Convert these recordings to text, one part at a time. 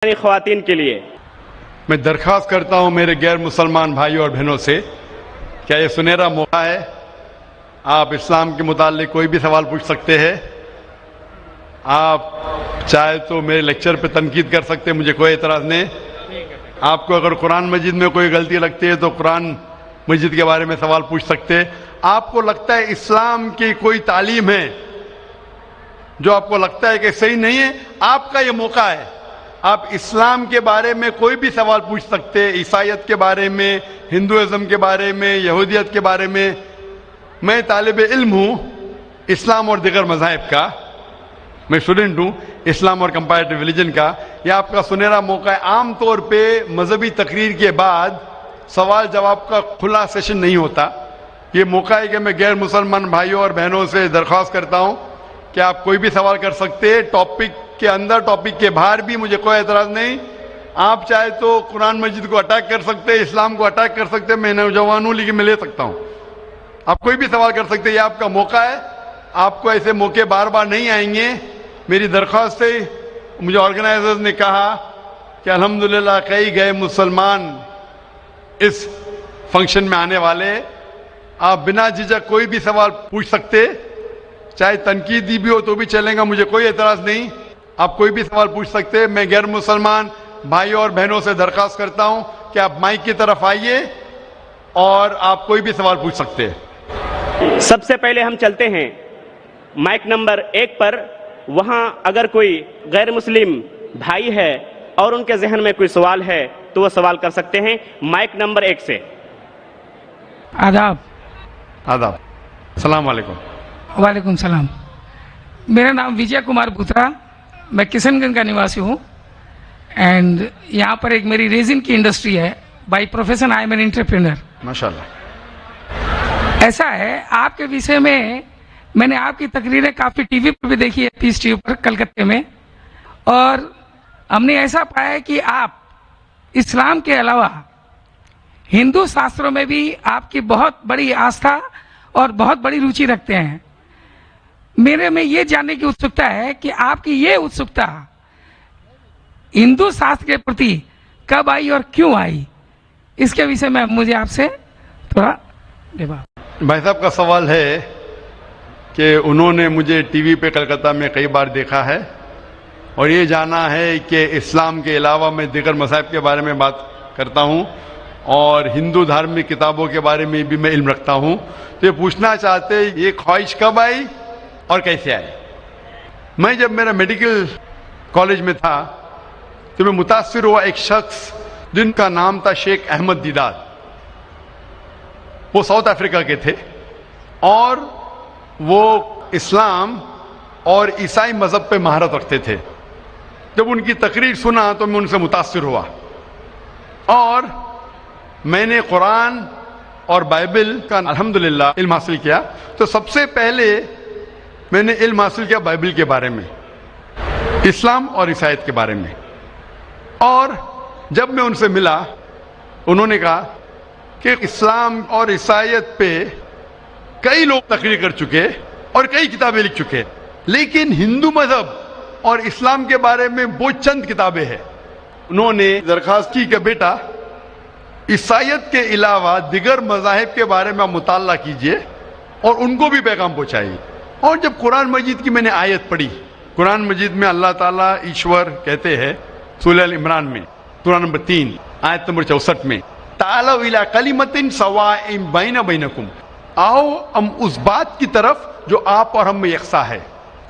خواتین کے لیے میں درخواست کرتا ہوں میرے غیر مسلمان بھائیوں اور بہنوں سے، کیا یہ سنہرا موقع ہے؟ آپ اسلام کے متعلق کوئی بھی سوال پوچھ سکتے ہیں. آپ چاہے تو میرے لیکچر پہ تنقید کر سکتے ہیں، مجھے کوئی اعتراض نہیں. آپ کو اگر قرآن مجید میں کوئی غلطی لگتی ہے تو قرآن مجید کے بارے میں سوال پوچھ سکتے ہیں. آپ کو لگتا ہے اسلام کی کوئی تعلیم ہے جو آپ کو لگتا ہے کہ صحیح نہیں ہے، آپ کا یہ موقع ہے. آپ اسلام کے بارے میں کوئی بھی سوال پوچھ سکتے ہیں، عیسائیت کے بارے میں، ہندوازم کے بارے میں، یہودیت کے بارے میں. میں طالب علم ہوں اسلام اور دیگر مذاہب کا، میں اسٹوڈنٹ ہوں اسلام اور کمپیریٹو ریلیجن کا. یہ آپ کا سنہرا موقع ہے. عام طور پہ مذہبی تقریر کے بعد سوال جواب کا کھلا سیشن نہیں ہوتا. یہ موقع ہے کہ میں غیر مسلمان بھائیوں اور بہنوں سے درخواست کرتا ہوں کہ آپ کوئی بھی سوال کر سکتے ہیں، ٹاپک کے اندر ٹاپک کے باہر بھی، مجھے کوئی اعتراض نہیں. آپ چاہے تو قرآن مجید کو اٹیک کر سکتے ہیں، اسلام کو اٹیک کر سکتے ہیں. میں نوجوان ہوں لیکن میں لے سکتا ہوں. آپ کوئی بھی سوال کر سکتے ہیں، یہ آپ کا موقع ہے. آپ کو ایسے موقع بار بار نہیں آئیں گے. میری درخواست ہے، مجھے آرگنائزرز نے کہا کہ الحمدللہ کئی غیر مسلمان اس فنکشن میں آنے والے. آپ بنا جھجک کوئی بھی سوال پوچھ سکتے، چاہے تنقیدی بھی ہو تو بھی چلیں گا، مجھے کوئی اعتراض نہیں. آپ کوئی بھی سوال پوچھ سکتے. میں غیر مسلمان بھائیوں اور بہنوں سے درخواست کرتا ہوں کہ آپ مائک کی طرف آئیے اور آپ کوئی بھی سوال پوچھ سکتے ہیں. سب سے پہلے ہم چلتے ہیں مائک نمبر 1 پر. وہاں اگر کوئی غیر مسلم بھائی ہے اور ان کے ذہن میں کوئی سوال ہے تو وہ سوال کر سکتے ہیں. مائک نمبر 1 سے. آداب. آداب. السلام علیکم. وعلیکم السلام. میرا نام وجے کمار بوترا، میں کشن گنج کا نواسی ہوں. اینڈ یہاں پر ایک میری ریزن کی انڈسٹری ہے. By profession I am an entrepreneur. ماشاءاللہ. ایسا ہے، آپ کے وشے میں نے آپ کی تقریریں کافی ٹی وی پر بھی دیکھی ہے، پیس ٹی وی پر کلکتے میں، اور ہم نے ایسا پایا کہ آپ اسلام کے علاوہ ہندو شاستروں میں بھی آپ کی بہت بڑی آستھا اور بہت بڑی روچی رکھتے ہیں. میرے میں یہ جاننے کی اتسکتا ہے کہ آپ کی یہ اتسکتا ہندو شاستر کے پرتی کب آئی اور کیوں آئی، اس کے وشے میں مجھے آپ سے تھوڑا بھائی صاحب کا سوال ہے کہ انہوں نے مجھے ٹی وی پہ کلکتہ میں کئی بار دیکھا ہے اور یہ جانا ہے کہ اسلام کے علاوہ میں دیگر مذاہب کے بارے میں بات کرتا ہوں اور ہندو دھارمک کتابوں کے بارے میں بھی میں علم رکھتا ہوں. تو یہ پوچھنا چاہتے یہ خواہش کب آئی اور کیسے آئی. میں جب میرا میڈیکل کالج میں تھا تو میں متاثر ہوا ایک شخص جن کا نام تھا شیخ احمد دیدار. وہ ساؤتھ افریقہ کے تھے اور وہ اسلام اور عیسائی مذہب پہ مہارت رکھتے تھے. جب ان کی تقریر سنا تو میں ان سے متاثر ہوا اور میں نے قرآن اور بائبل کا الحمدللہ علم حاصل کیا. تو سب سے پہلے میں نے علم حاصل کیا بائبل کے بارے میں، اسلام اور عیسائیت کے بارے میں. اور جب میں ان سے ملا انہوں نے کہا کہ اسلام اور عیسائیت پہ کئی لوگ تقریر کر چکے اور کئی کتابیں لکھ چکے، لیکن ہندو مذہب اور اسلام کے بارے میں وہ چند کتابیں ہیں. انہوں نے درخواست کی کہ بیٹا عیسائیت کے علاوہ دیگر مذاہب کے بارے میں مطالعہ کیجئے اور ان کو بھی پیغام پہنچائیے. اور جب قرآن مجید کی میں نے آیت پڑھی، قرآن مجید میں اللہ تعالیٰ ایشور کہتے ہیں سورہ ال عمران میں سورہ نمبر 3 آیت نمبر 64 میں تعالوا الی کلمۃ سواء بین بینکم، آؤ ہم اس بات کی طرف جو آپ اور ہم میں یکساں ہے.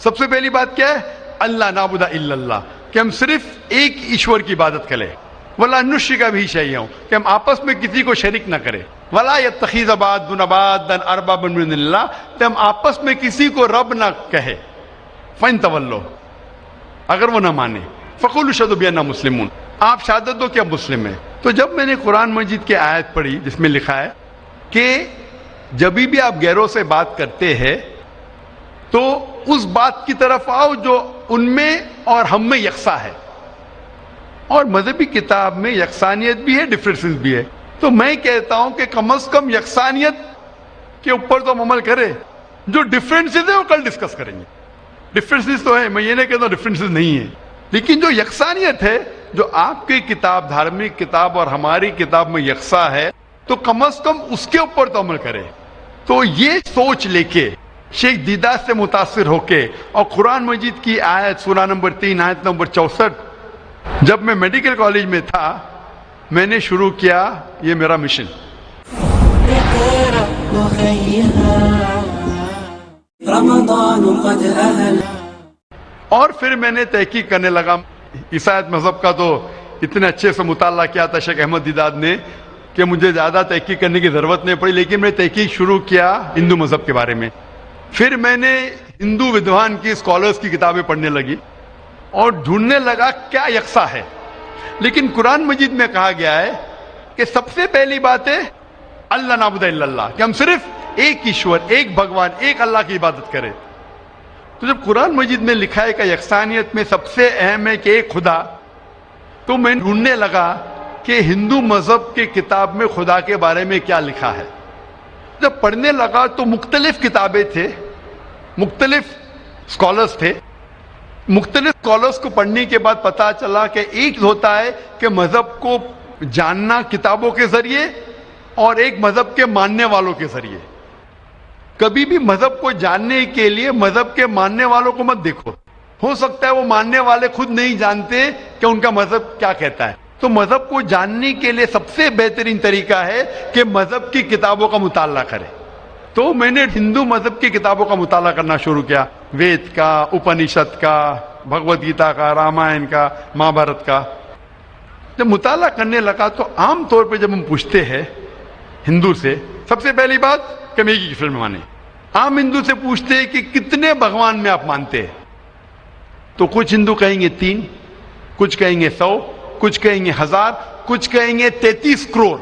سب سے پہلی بات کیا ہے؟ اللہ نعبد الا اللہ، کہ ہم صرف ایک ایشور کی عبادت کریں. ولا نشرک بہ شیئا، کہ ہم آپس میں کسی کو شریک نہ کریں. ولا یتخذ بعضنا بعضا اربابا من دون اللہ، کہ ہم آپس میں کسی کو رب نہ کہے. فإن تولوا، اگر وہ نہ مانے، فقولوا اشہدوا بأننا مسلمون، آپ شہادت دو کہ اب مسلم ہیں. تو جب میں نے قرآن مجید کی آیت پڑھی جس میں لکھا ہے کہ جب بھی آپ غیروں سے بات کرتے ہیں تو اس بات کی طرف آؤ جو ان میں اور ہم میں یکساں ہے. اور مذہبی کتاب میں یکسانیت بھی ہے، ڈفرینسز بھی ہے. تو میں کہتا ہوں کہ کم از کم یکسانیت کے اوپر تو ہم عمل کریں. جو ڈفرینسز ہے وہ کل ڈسکس کریں گے. ڈفرینسز تو ہے، میں یہ نہیں کہتا ہوں ڈفرینسز نہیں ہے، لیکن جو یکسانیت ہے جو آپ کی کتاب دھارمک کتاب اور ہماری کتاب میں یکساں ہے تو کم از کم اس کے اوپر تو عمل کرے. تو یہ سوچ لے کے شیخ دیدہ سے متاثر ہو کے اور قرآن مجید کی آیت سورہ نمبر 3 آیت نمبر 64 جب میں میڈیکل کالج میں تھا میں نے شروع کیا یہ میرا مشن. اور پھر میں نے تحقیق کرنے لگا. عیسائیت مذہب کا تو اتنے اچھے سے مطالعہ کیا تھا شیخ احمد دیداد نے کہ مجھے زیادہ تحقیق کرنے کی ضرورت نہیں پڑی, لیکن میں تحقیق شروع کیا ہندو مذہب کے بارے میں. پھر میں نے ہندو ودوان کی اسکالرس کی کتابیں پڑھنے لگی اور ڈھونڈنے لگا کیا یکساں ہے. لیکن قرآن مجید میں کہا گیا ہے کہ سب سے پہلی بات ہے اللہ نعبد الا اللہ, کہ ہم صرف ایک ایشور, ایک بھگوان, ایک اللہ کی عبادت کریں. تو جب قرآن مجید میں لکھا ہے کہ یکسانیت میں سب سے اہم ہے کہ ایک خدا, تو میں ڈھونڈنے لگا کہ ہندو مذہب کی کتاب میں خدا کے بارے میں کیا لکھا ہے. جب پڑھنے لگا تو مختلف کتابیں تھے, مختلف اسکالرس تھے. مختلف اسکالرس کو پڑھنے کے بعد پتا چلا کہ ایک ہوتا ہے کہ مذہب کو جاننا کتابوں کے ذریعے اور ایک مذہب کے ماننے والوں کے ذریعے. کبھی بھی مذہب کو جاننے کے لیے مذہب کے ماننے والوں کو مت دیکھو, ہو سکتا ہے وہ ماننے والے خود نہیں جانتے کہ ان کا مذہب کیا کہتا ہے. تو مذہب کو جاننے کے لیے سب سے بہترین طریقہ ہے کہ مذہب کی کتابوں کا مطالعہ کرے. تو میں نے ہندو مذہب کی کتابوں کا مطالعہ کرنا شروع کیا, وید کا, اپنشد کا, بھگوت گیتا کا, رامائن کا, مہابھارت کا. جب مطالعہ کرنے لگا تو عام طور پہ جب ہم پوچھتے ہیں ہندو سے, سب سے پہلی بات کہ میں ایک ایشور میں مانے. عام ہندو سے پوچھتے ہیں کہ کتنے بھگوان میں آپ مانتے ہیں, تو کچھ ہندو کہیں گے 3, کچھ کہیں گے 100, کچھ کہیں گے 1000, کچھ کہیں گے 33 کروڑ.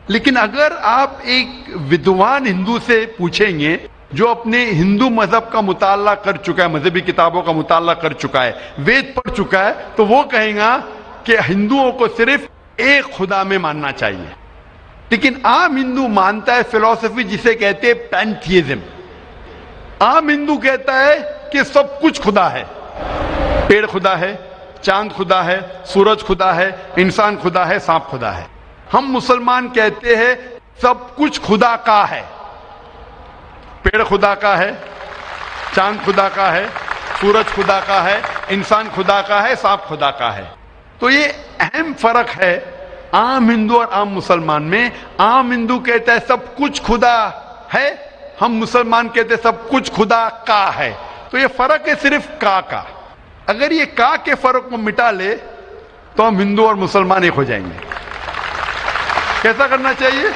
لیکن اگر آپ ایک ودوان ہندو سے پوچھیں گے جو اپنے ہندو مذہب کا مطالعہ کر چکا ہے, مذہبی کتابوں کا مطالعہ کر چکا ہے, وید پڑھ چکا ہے, تو وہ کہیں گا کہ ہندوؤں کو صرف ایک خدا میں ماننا چاہیے. لیکن عام ہندو مانتا ہے فلسفی جسے کہتے ہیں پینتھیزم. عام ہندو کہتا ہے کہ سب کچھ خدا ہے, پیڑ خدا ہے, چاند خدا ہے, سورج خدا ہے, انسان خدا ہے, سانپ خدا ہے. ہم مسلمان کہتے ہیں سب کچھ خدا کا ہے, پیڑ خدا کا ہے, چاند خدا کا ہے, سورج خدا کا ہے, انسان خدا کا ہے, سانپ خدا کا ہے. تو یہ اہم فرق ہے عام ہندو اور عام مسلمان میں. عام ہندو کہتا ہے سب کچھ خدا ہے, ہم مسلمان کہتے ہیں سب کچھ خدا کا ہے. تو یہ فرق ہے صرف کا. اگر یہ کا کے فرق کو مٹا لے تو ہم ہندو اور مسلمان ایک ہو جائیں گے. کیسا کرنا چاہیے؟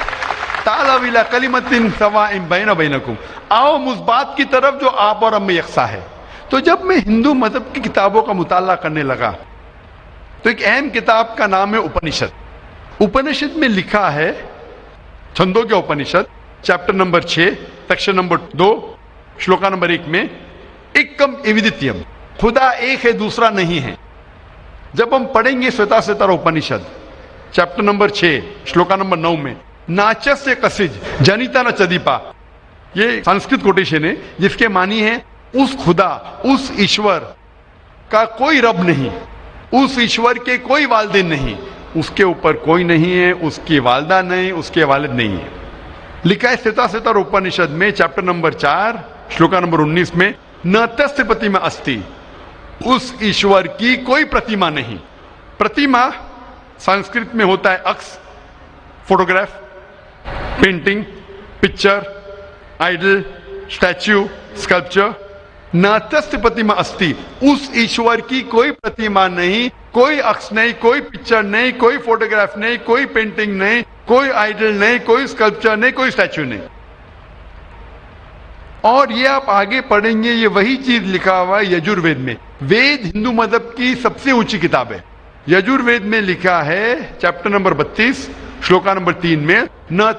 تعالوا الی کلمۃ سواء بین بینکم, آؤ اس بات کی طرف جو آپ اور ہم میں یکساں ہے. تو جب میں ہندو مذہب کی کتابوں کا مطالعہ کرنے لگا تو ایک اہم کتاب کا نام ہے اپنشد. اپنشد میں لکھا ہے, چھندوں کے Upanishad, chapter number 6, section number 2, shloka number 1 میں ایکم ایودتیم, خدا ایک ہے دوسرا نہیں ہے. جب ہم پڑھیں گے سوتا ستارا اپنشد چیپٹر نمبر 6 شلوکا نمبر 9 میں ناچس سے کسج جنیتا نہ چدیپا, یہ سنسکرت کوٹیشن ہے جس کے معنی ہے اس خدا, اس ایشور کا کوئی رب نہیں, اس ایشور کے کوئی والدین نہیں, اس کے اوپر کوئی نہیں ہے, اس کی والدہ نہیں, اس کے والد نہیں ہے. لکھا ہے سوتا ستارا اپنشد میں چیپٹر نمبر 4 شلوکا نمبر 19 میں نہ تست پرتیما استی, اس ایشور کی کوئی پرتیما نہیں. پرتیما سنسکرت میں ہوتا ہے عکس, photograph, painting, picture, idol, statue, sculpture. ناتست پرتیما استی, اس ایشور کی کوئی پرتیما نہیں, کوئی عکس نہیں, کوئی پکچر نہیں, کوئی فوٹوگراف نہیں, کوئی پینٹنگ نہیں, کوئی آئیڈل نہیں, کوئی اسکلپچر نہیں, کوئی اسٹیچو نہیں. اور یہ آپ آگے پڑھیں گے یہ وہی چیز لکھا ہوا ہے یجوروید میں. وید ہندو مذہب کی سب سے اونچی کتاب ہے. یجوروید میں لکھا ہے چیپٹر نمبر 32 شلوکا نمبر 3 میں نہ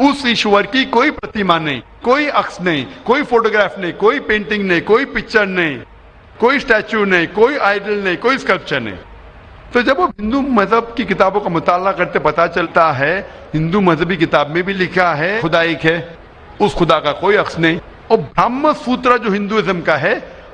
اس ایشور کی کوئی پرتیما نہیں, کوئی عکس نہیں, کوئی فوٹوگراف نہیں, کوئی پینٹنگ نہیں, کوئی پکچر نہیں, کوئی اسٹیچو نہیں, کوئی آئیڈل نہیں, کوئی اسکلپچر نہیں. تو جب ہم ہندو مذہب کی کتابوں کا مطالعہ کرتے پتا چلتا ہے ہندو مذہبی کتاب میں بھی لکھا ہے خدا ایک ہے, اس خدا کا کوئی عکس نہیں. اور برہم سوتر جو ہندوازم کا ہے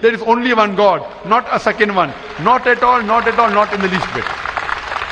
There is only one God, not a second one, not at all, not at all, not in the least bit.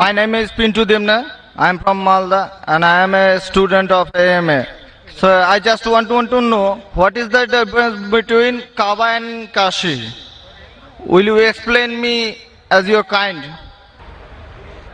My name is Pintu Dimna. I am from Malda and I am a student of AMA. So I just want to know what is the difference between Kaaba and Kashi. Will you explain me as your kind?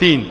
3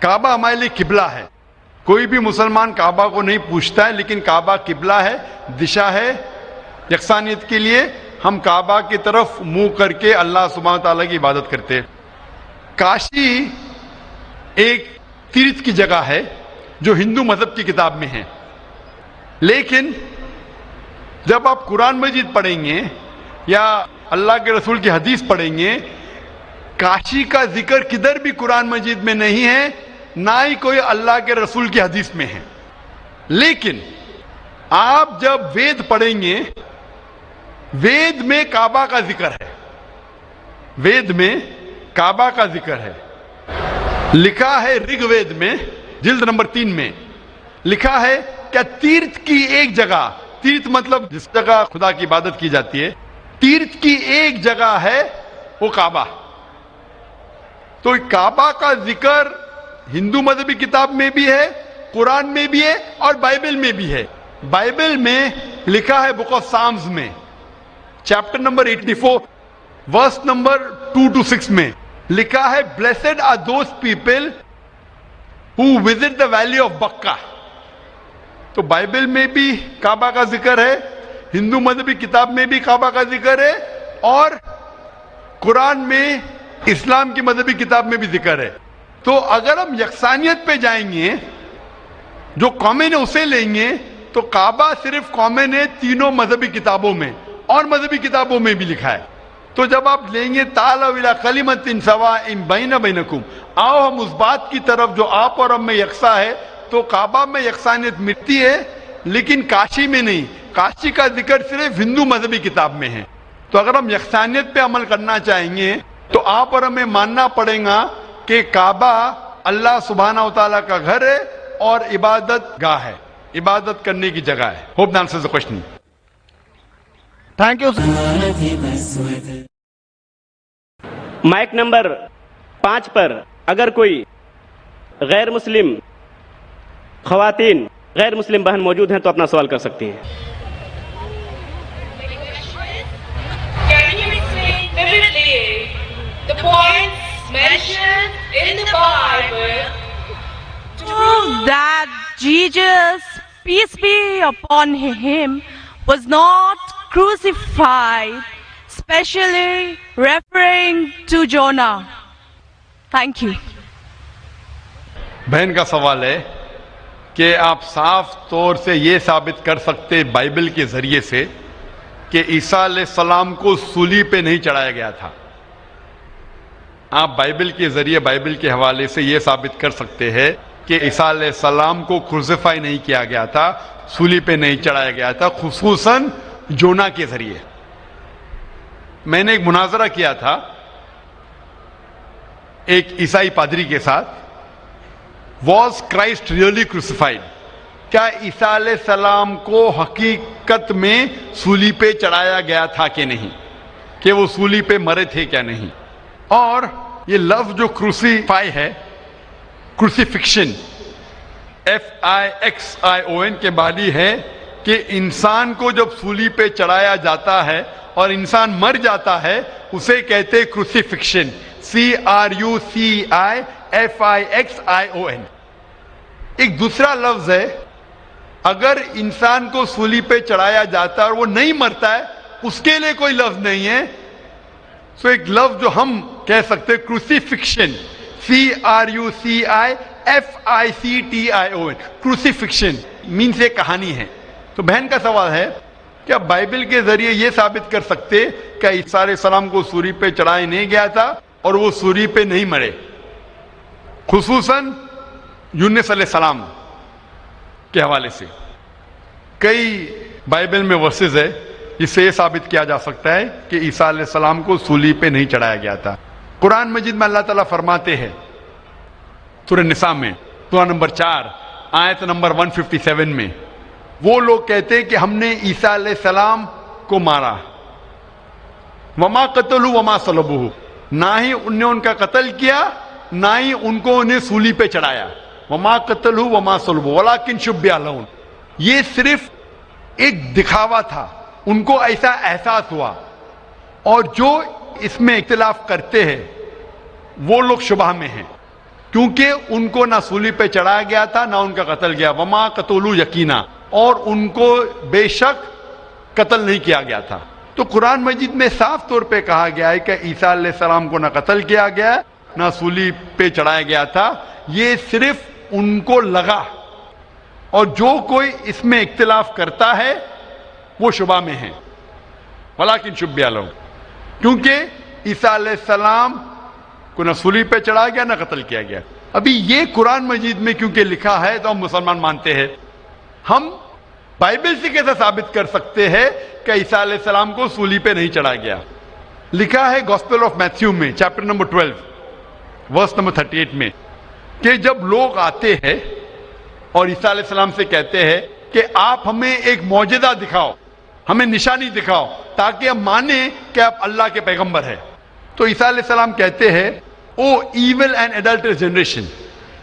کعبہ ہمارے لیے قبلہ ہے. کوئی بھی مسلمان کعبہ کو نہیں پوچھتا ہے, لیکن کعبہ قبلہ ہے, دشا ہے یکسانیت کے لیے. ہم کعبہ کی طرف منہ کر کے اللہ سبحانہ تعالیٰ کی عبادت کرتے ہیں. کاشی ایک تیرتھ کی جگہ ہے جو ہندو مذہب کی کتاب میں ہے, لیکن جب آپ قرآن مجید پڑھیں گے یا اللہ کے رسول کی حدیث پڑھیں گے, کاشی کا ذکر کدھر بھی قرآن مجید میں نہیں ہے, نہ ہی کوئی اللہ کے رسول کی حدیث میں ہے. لیکن آپ جب وید پڑھیں گے, وید میں کعبہ کا ذکر ہے, وید میں کعبہ کا ذکر ہے. لکھا ہے رگ وید میں جلد نمبر 3 میں لکھا ہے کہ تیرتھ کی ایک جگہ, تیرتھ مطلب جس جگہ خدا کی عبادت کی جاتی ہے, تیرتھ کی ایک جگہ ہے وہ کعبہ. تو کعبہ کا ذکر ہندو مذہبی کتاب میں بھی ہے, قرآن میں بھی ہے اور بائبل میں بھی ہے. بائبل میں لکھا ہے بک آف سامز میں chapter number 84 verse number 2 to 6 میں لکھا ہے blessed are those people who visit the valley of Bakka. تو بائبل میں بھی کعبہ کا ذکر ہے, ہندو مذہبی کتاب میں بھی کعبہ کا ذکر ہے, اور قرآن میں اسلام کی مذہبی کتاب میں بھی ذکر ہے. تو اگر ہم یکسانیت پہ جائیں گے, جو کامن ہے اسے لیں گے, تو کعبہ صرف کامن ہے تینوں مذہبی کتابوں میں, اور مذہبی کتابوں میں بھی لکھا ہے. تو جب آپ لیں گے تعالوا الی کلمۃ سواء بین بینکم, آؤ ہم اس بات کی طرف جو آپ اور ہم میں یکساں ہے, تو کعبہ میں یکسانیت ملتی ہے لیکن کاشی میں نہیں. کاشی کا ذکر صرف ہندو مذہبی کتاب میں ہے. تو اگر ہم یکسانیت پہ عمل کرنا چاہیں گے تو آپ اور ہمیں ماننا پڑے گا کہ کعبہ اللہ سبحانہ و تعالیٰ کا گھر ہے اور عبادت گاہ ہے, عبادت کرنے کی جگہ ہے. Hope that answers the question. Thank you. Mic number 5 پر اگر کوئی غیر مسلم خواتین, غیر مسلم بہن موجود ہیں تو اپنا سوال کر سکتی ہیں. Can you explain vividly the points mentioned in the Bible to prove that Jesus, peace be upon him, was not crucified, especially referring to Jonah? Thank you. بہن کا سوال ہے کہ آپ صاف طور سے یہ ثابت کر سکتے بائبل کے ذریعے سے کہ عیسیٰ علیہ السلام کو صلیب پہ نہیں چڑھایا گیا تھا. آپ بائبل کے ذریعے, بائبل کے حوالے سے یہ ثابت کر سکتے ہیں کہ عیسیٰ علیہ السلام کو کروسیفائی نہیں کیا گیا تھا, صلیب پہ نہیں چڑھایا گیا تھا, خصوصاً جونا کے ذریعے. میں نے ایک مناظرہ کیا تھا ایک عیسائی پادری کے ساتھ, واز کرائسٹ ریئلی کروسیفائڈ, کیا عیسیٰ علیہ السلام کو حقیقت میں صلیب پہ چڑھایا گیا تھا کہ نہیں, کہ وہ صلیب پہ مرے تھے کیا نہیں. اور یہ لفظ جو کروسیفائی ہے, کروسیفکشن FIXION کے معنی ہے کہ انسان کو جب صلیب پہ چڑھایا جاتا ہے اور انسان مر جاتا ہے اسے کہتے کروسیفکشن, CRUCIFIXION. ایک دوسرا لفظ ہے اگر انسان کو صلیب پہ چڑھایا جاتا ہے اور وہ نہیں مرتا ہے, اس کے لیے کوئی لفظ نہیں ہے. سو ایک لفظ جو ہم کہہ سکتے کروسیفکشن, CRUCIFICTION, کروسیفکشن مینس ایک کہانی ہے. تو بہن کا سوال ہے کیا بائبل کے ذریعے یہ ثابت کر سکتے کہ عیسیٰ علیہ السلام کو صلیب پہ چڑھایا نہیں گیا تھا اور وہ صلیب پہ نہیں مرے, خصوصاً یونس علیہ السلام کے حوالے سے. کئی بائبل میں ورسز ہے جس سے یہ ثابت کیا جا سکتا ہے کہ عیسیٰ علیہ السلام کو صلیب پہ نہیں چڑھایا گیا تھا. قرآن مجید میں اللہ تعالیٰ فرماتے ہیں سورہ نساء میں سورہ نمبر 4 آیت نمبر 157 میں, وہ لوگ کہتے ہیں کہ ہم نے عیسیٰ علیہ السلام کو مارا, وما قتلوا وما صلبوہ, نہ ہی ان نے ان کا قتل کیا نہ ہی ان کو انہیں صلیب پہ چڑھایا. وما قتلوا وما صلبوہ ولکن شبہ لہم, یہ صرف ایک دکھاوا تھا, ان کو ایسا احساس ہوا. اور جو اس میں اختلاف کرتے ہیں وہ لوگ شبہ میں ہیں. کیونکہ ان کو نہ سولی پہ چڑھایا گیا تھا نہ ان کا قتل گیا. وما قتلوا یقینا, اور ان کو بے شک قتل نہیں کیا گیا تھا. تو قرآن مجید میں صاف طور پہ کہا گیا ہے کہ عیسیٰ علیہ السلام کو نہ قتل کیا گیا نہ سولی پہ چڑھایا گیا تھا, یہ صرف ان کو لگا. اور جو کوئی اس میں اختلاف کرتا ہے وہ شبہ میں ہے. ولیکن شبہ لہم, کیونکہ عیسیٰ علیہ السلام کو نہ سولی پہ چڑھایا گیا نہ قتل کیا گیا. ابھی یہ قرآن مجید میں کیونکہ لکھا ہے تو ہم مسلمان مانتے ہیں. ہم بائبل سے کیسے ثابت کر سکتے ہیں کہ عیسیٰ علیہ السلام کو سولی پہ نہیں چڑھایا گیا؟ لکھا ہے گاسپل آف میتھیو میں چیپٹر نمبر 12 ورس نمبر 38 میں کہ جب لوگ آتے ہیں اور عیسیٰ علیہ السلام سے کہتے ہیں کہ آپ ہمیں ایک معجزہ دکھاؤ, ہمیں نشانی دکھاؤ تاکہ ہم مانیں کہ آپ اللہ کے پیغمبر ہیں, تو عیسیٰ علیہ السلام کہتے ہیں O evil and adulterous generation,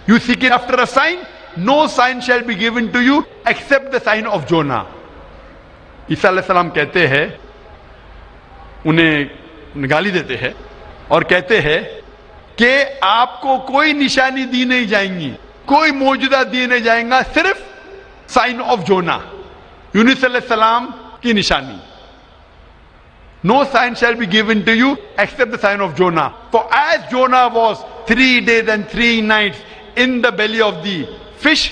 you seek it after a sign, no sign shall be given to you except the sign of Jonah. عیسیٰ علیہ السلام کہتے ہیں, انہیں گالی دیتے ہیں اور کہتے ہیں کہ آپ کو کوئی نشانی دی نہیں جائیں گی, کوئی معجزہ دی نہیں جائیں گا, صرف سائن آف جونا, یونس علیہ السلام کی نشانی. No sign shall be given to you except the sign of Jonah. For as Jonah was 3 days and 3 nights in the belly of the fish,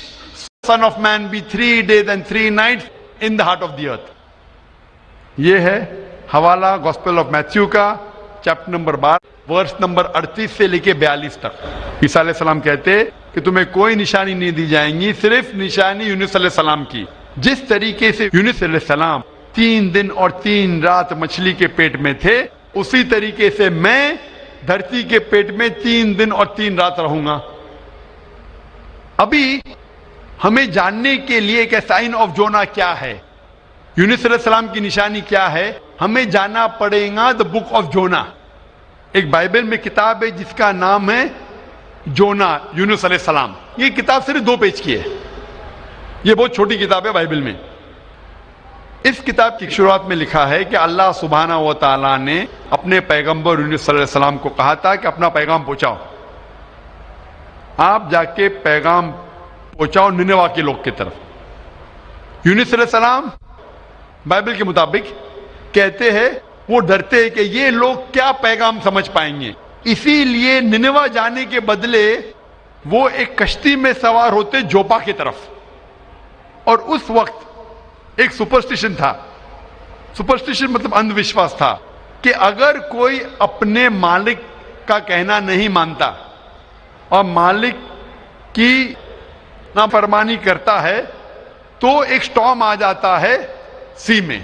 Son of Man be 3 days and 3 nights in the heart of the earth. یہ ہے حوالہ gospel of Matthew کا chapter number 12 verse number 38 سے لے کے 42 تک. عیسیٰ علیہ السلام کہتے کہ تمہیں کوئی نشانی نہیں دی جائیں گی, صرف نشانی یونس علیہ السلام کی. جس طریقے سے یونس علیہ السلام 3 دن اور 3 رات مچھلی کے پیٹ میں تھے, اسی طریقے سے میں دھرتی کے پیٹ میں 3 دن اور 3 رات رہوں گا. ابھی ہمیں جاننے کے لیے کہ سائن آف جونا کیا ہے, یونس علیہ السلام کی نشانی کیا ہے, ہمیں جانا پڑے گا دا بک آف جونا. ایک بائبل میں کتاب ہے جس کا نام ہے جونا, یونس علیہ السلام. یہ کتاب صرف 2 پیج کی ہے, یہ بہت چھوٹی کتاب ہے بائبل میں. اس کتاب کی شروعات میں لکھا ہے کہ اللہ سبحانہ و تعالیٰ نے اپنے پیغمبر یونس صلی اللہ علیہ السلام کو کہا تھا کہ اپنا پیغام پہنچاؤ, آپ جا کے پیغام پہنچاؤ نینوا کے لوگ کی طرف. یونس علیہ السلام بائبل کے مطابق کہتے ہیں وہ ڈرتے ہیں کہ یہ لوگ کیا پیغام سمجھ پائیں گے, اسی لیے نینوا جانے کے بدلے وہ ایک کشتی میں سوار ہوتے جوپا کی طرف. اور اس وقت ایک سپرسٹیشن تھا, سپرسٹیشن مطلب اندھ وشواس تھا کہ اگر کوئی اپنے مالک کا کہنا نہیں مانتا اور مالک کی نافرمانی کرتا ہے تو ایک سٹارم آ جاتا ہے سی میں,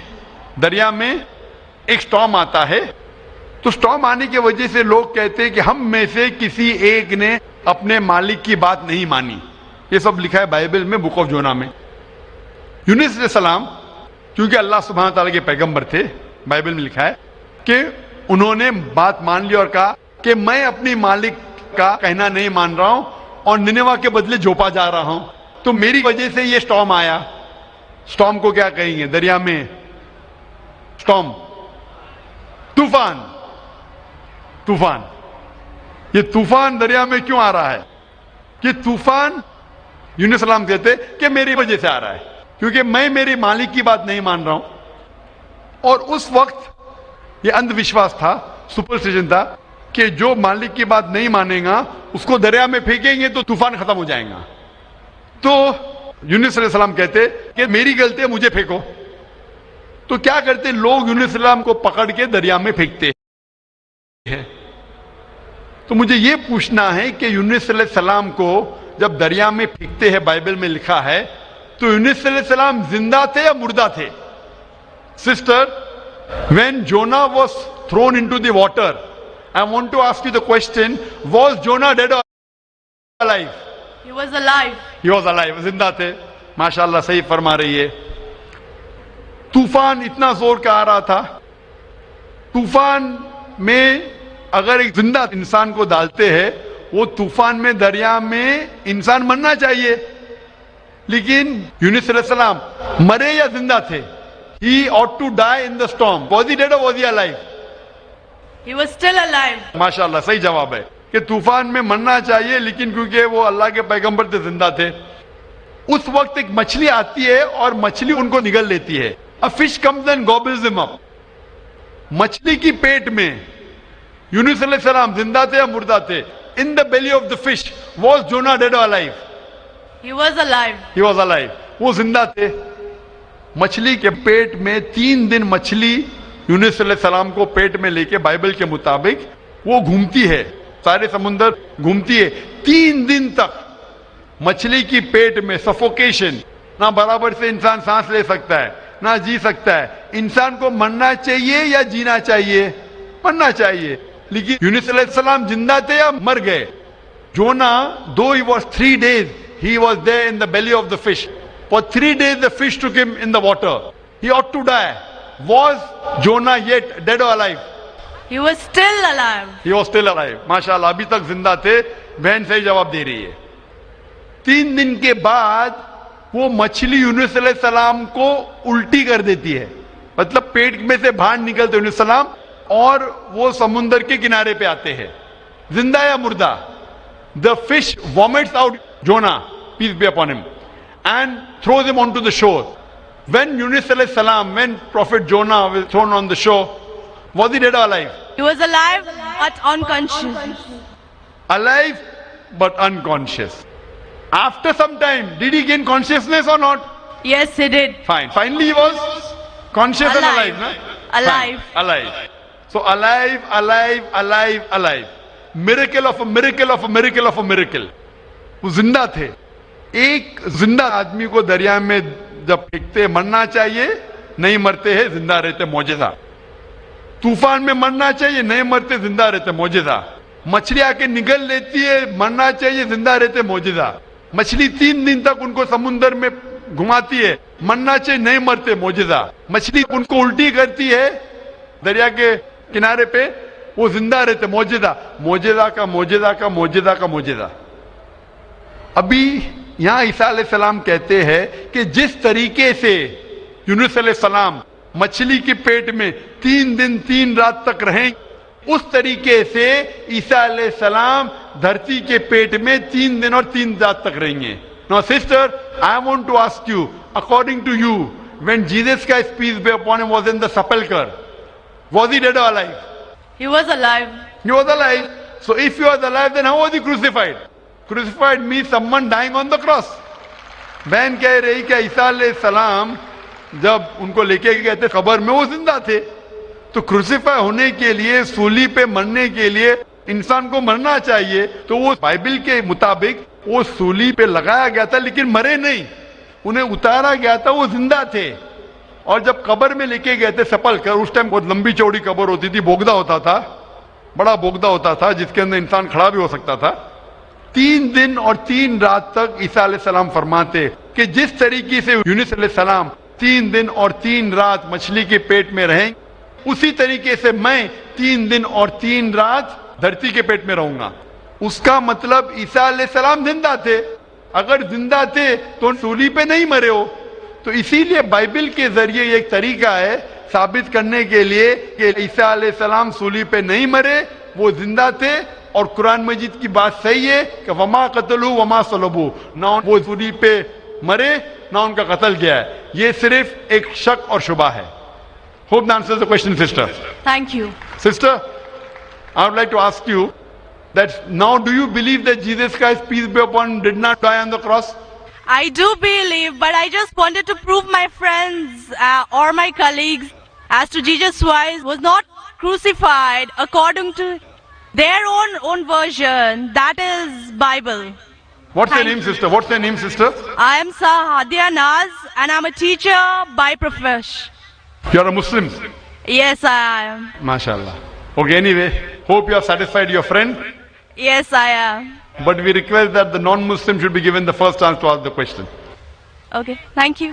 دریا میں ایک سٹارم آتا ہے. تو سٹارم آنے کی وجہ سے لوگ کہتے ہیں کہ ہم میں سے کسی ایک نے اپنے مالک کی بات نہیں مانی. یہ سب لکھا ہے بائبل میں بک آف جونا میں. یونس علیہ السلام کیونکہ اللہ سبحانہ تعالیٰ کے پیغمبر تھے, بائبل میں لکھا ہے کہ انہوں نے بات مان لی اور کہا کہ میں اپنی مالک کا کہنا نہیں مان رہا ہوں اور نینوا کے بدلے جوپا جا رہا ہوں, تو میری وجہ سے یہ سٹارم آیا. سٹارم کو کیا کہیں گے دریا میں؟ سٹارم, طوفان. طوفان, یہ طوفان دریا میں کیوں آ رہا ہے؟ کہ طوفان یونس السلام کہتے کہ میری وجہ سے آ رہا ہے, کیونکہ میں میری مالک کی بات نہیں مان رہا ہوں. اور اس وقت یہ اندھ وشواس تھا, سپرسٹیشن تھا کہ جو مالک کی بات نہیں مانے گا اس کو دریا میں پھینکیں گے تو طوفان ختم ہو جائے گا. تو یونس علیہ السلام کہتے کہ میری غلطی ہے, مجھے پھینکو. تو کیا کرتے لوگ یونس علیہ السلام کو پکڑ کے دریا میں پھینکتے ہیں. تو مجھے یہ پوچھنا ہے کہ یونس علیہ السلام کو جب دریا میں پھینکتے ہیں, بائبل میں لکھا ہے, تو یونس علیہ السلام زندہ تھے یا مردہ تھے؟ Sister, when Jonah was thrown into the water, I want to ask you the question, was Jonah dead or alive? He was alive. He was alive, زندہ تھے. ماشاءاللہ صحیح فرما رہی ہے. طوفان اتنا زور کا آ رہا تھا, طوفان میں اگر ایک زندہ انسان کو ڈالتے ہیں, وہ طوفان میں دریا میں انسان مرنا چاہیے, لیکن یونس علیہ السلام مرے یا زندہ تھے؟ He ought to die in the storm. Was he dead or was he alive? He was still alive. ماشاءاللہ صحیح جواب ہے. کہ طوفان میں مرنا چاہیے لیکن کیونکہ وہ اللہ کے پیغمبر تھے زندہ تھے. اس وقت ایک مچھلی آتی ہے اور مچھلی ان کو نگل لیتی ہے. A fish comes and gobbles them up. مچھلی کی پیٹ میں یونس علیہ السلام زندہ تھے یا مردہ تھے؟ In the belly of the fish was Jonah dead or alive? He was alive. He was alive. وہ زندہ تھے. مچھلی کے پیٹ میں 3 دن مچھلی یونس علیہ السلام کو پیٹ میں لے کے بائبل کے مطابق وہ گھومتی ہے, سارے سمندر گھومتی ہے 3 دن تک. مچھلی کی پیٹ میں سفوکیشن, نہ برابر سے انسان سانس لے سکتا ہے نہ جی سکتا ہے. انسان کو مرنا چاہیے یا جینا چاہیے؟ مرنا چاہیے. لیکن یونس علیہ السلام زندہ تھے یا مر گئے؟ جونا, though he was 3 days, he was there in the belly of the fish. For 3 days the fish took him in the water. He ought to die. Was Jonah yet dead or alive? He was still alive. He was still alive. ماشاءاللہ ابھی تک زندہ تھے. بہن صحیح جواب دے رہی ہے. 3 دن کے بعد وہ مچھلی یونس علیہ السلام کو الٹی کر دیتی ہے, مطلب پیٹ میں سے باہر نکلتے یونس علیہ السلام اور وہ سمندر کے کنارے پہ آتے ہیں. زندہ یا مردہ؟ The fish vomits out Jonah, peace be upon him, and throws him onto the shore. When Yunus alayhi salam, when Prophet Jonah was thrown on the shore, was he dead or alive? He was alive but unconscious. Alive but unconscious. After some time, did he gain consciousness or not? Yes, he did. Fine. Finally he was conscious and alive, no? Alive. Fine. Alive. So alive, alive, alive, alive. Miracle of a miracle of a miracle of a miracle. وہ زندہ تھے. ایک زندہ آدمی کو دریا میں جب پھینکتے مرنا چاہیے, نہیں مرتے ہیں, زندہ رہتے, معجزہ. طوفان میں مرنا چاہیے, نہیں مرتے, زندہ رہتے, معجزہ. مچھلی آ کے نگل لیتی ہے, مرنا چاہیے, زندہ رہتے, معجزہ. مچھلی 3 دن تک ان کو سمندر میں گھماتی ہے, مرنا چاہیے, نہیں مرتے, معجزہ. مچھلی ان کو الٹی کرتی ہے دریا کے کنارے پہ, وہ زندہ رہتے, معجزہ. معجزہ کا معجزہ کا معجزہ کا معجزہ. ابھی یہاں عیسیٰ علیہ السلام کہتے ہیں کہ جس طریقے سے یونس علیہ السلام مچھلی کے پیٹ میں 3 دن 3 رات تک رہیں, اس طریقے سے عیسیٰ علیہ السلام دھرتی کے پیٹ میں 3 دن اور 3 رات تک رہیں گے. Now sister, I want to ask you, according to you, when Jesus Christ, peace be upon him, was in the sepulchre, was he dead or alive? He was alive. He was alive. So if he was alive, then how was he crucified? Crucified means someone dying on the cross. بہن کہہ رہی کہ عیسیٰ علیہ السلام جب ان کو لے کے گئے تھے قبر میں, وہ زندہ تھے. تو کروسیفائی ہونے کے لیے, سولی پہ مرنے کے لیے انسان کو مرنا چاہیے. تو وہ بائبل کے مطابق وہ سولی پہ لگایا گیا تھا لیکن مرے نہیں, انہیں اتارا گیا تھا, وہ زندہ تھے. اور جب قبر میں لے کے گئے تھے سپل کر, اس ٹائم بہت لمبی چوڑی قبر ہوتی تھی, بوگدا ہوتا تھا, بڑا بوگدا ہوتا تھا جس کے اندر انسان کھڑا بھی ہو سکتا تھا. 3 دن اور 3 رات تک عیسیٰ علیہ السلام فرماتے کہ جس طریقے سے یونس علیہ السلام 3 دن اور 3 رات مچھلی کے پیٹ میں رہیں, اسی طریقے سے میں 3 دن اور 3 رات دھرتی کے پیٹ میں رہوں گا. اس کا مطلب عیسیٰ علیہ السلام زندہ تھے. اگر زندہ تھے تو سولی پہ نہیں مرے ہو. تو اسی لیے بائبل کے ذریعے یہ ایک طریقہ ہے ثابت کرنے کے لیے کہ عیسیٰ علیہ السلام سولی پہ نہیں مرے, وہ زندہ تھے. اور قرآن مجید کی بات صحیح ہے کہ وما قتلوا وما صلبوا, نہ وہ سولی پہ مرے نہ ان کا قتل گیا ہے. یہ صرف ایک شک اور شبہ ہے. Hope that answers the question, sister. Thank you. Sister, I would like to ask you that now do you believe that Jesus Christ, peace be upon him, did not die on the cross? I do believe, but I just wanted to prove my friends or my colleagues as to Jesus Christ was not crucified according to their own version, that is Bible. What's your Thank name, sister? What's your name, sister? I am Sahadia Naz and I'm a teacher by profession. You are a Muslim. Yes, I am. MashaAllah. Okay, anyway, hope you have satisfied your friend. Yes, I am. But we request that the non-Muslim should be given the first chance to ask the question. Okay, thank you.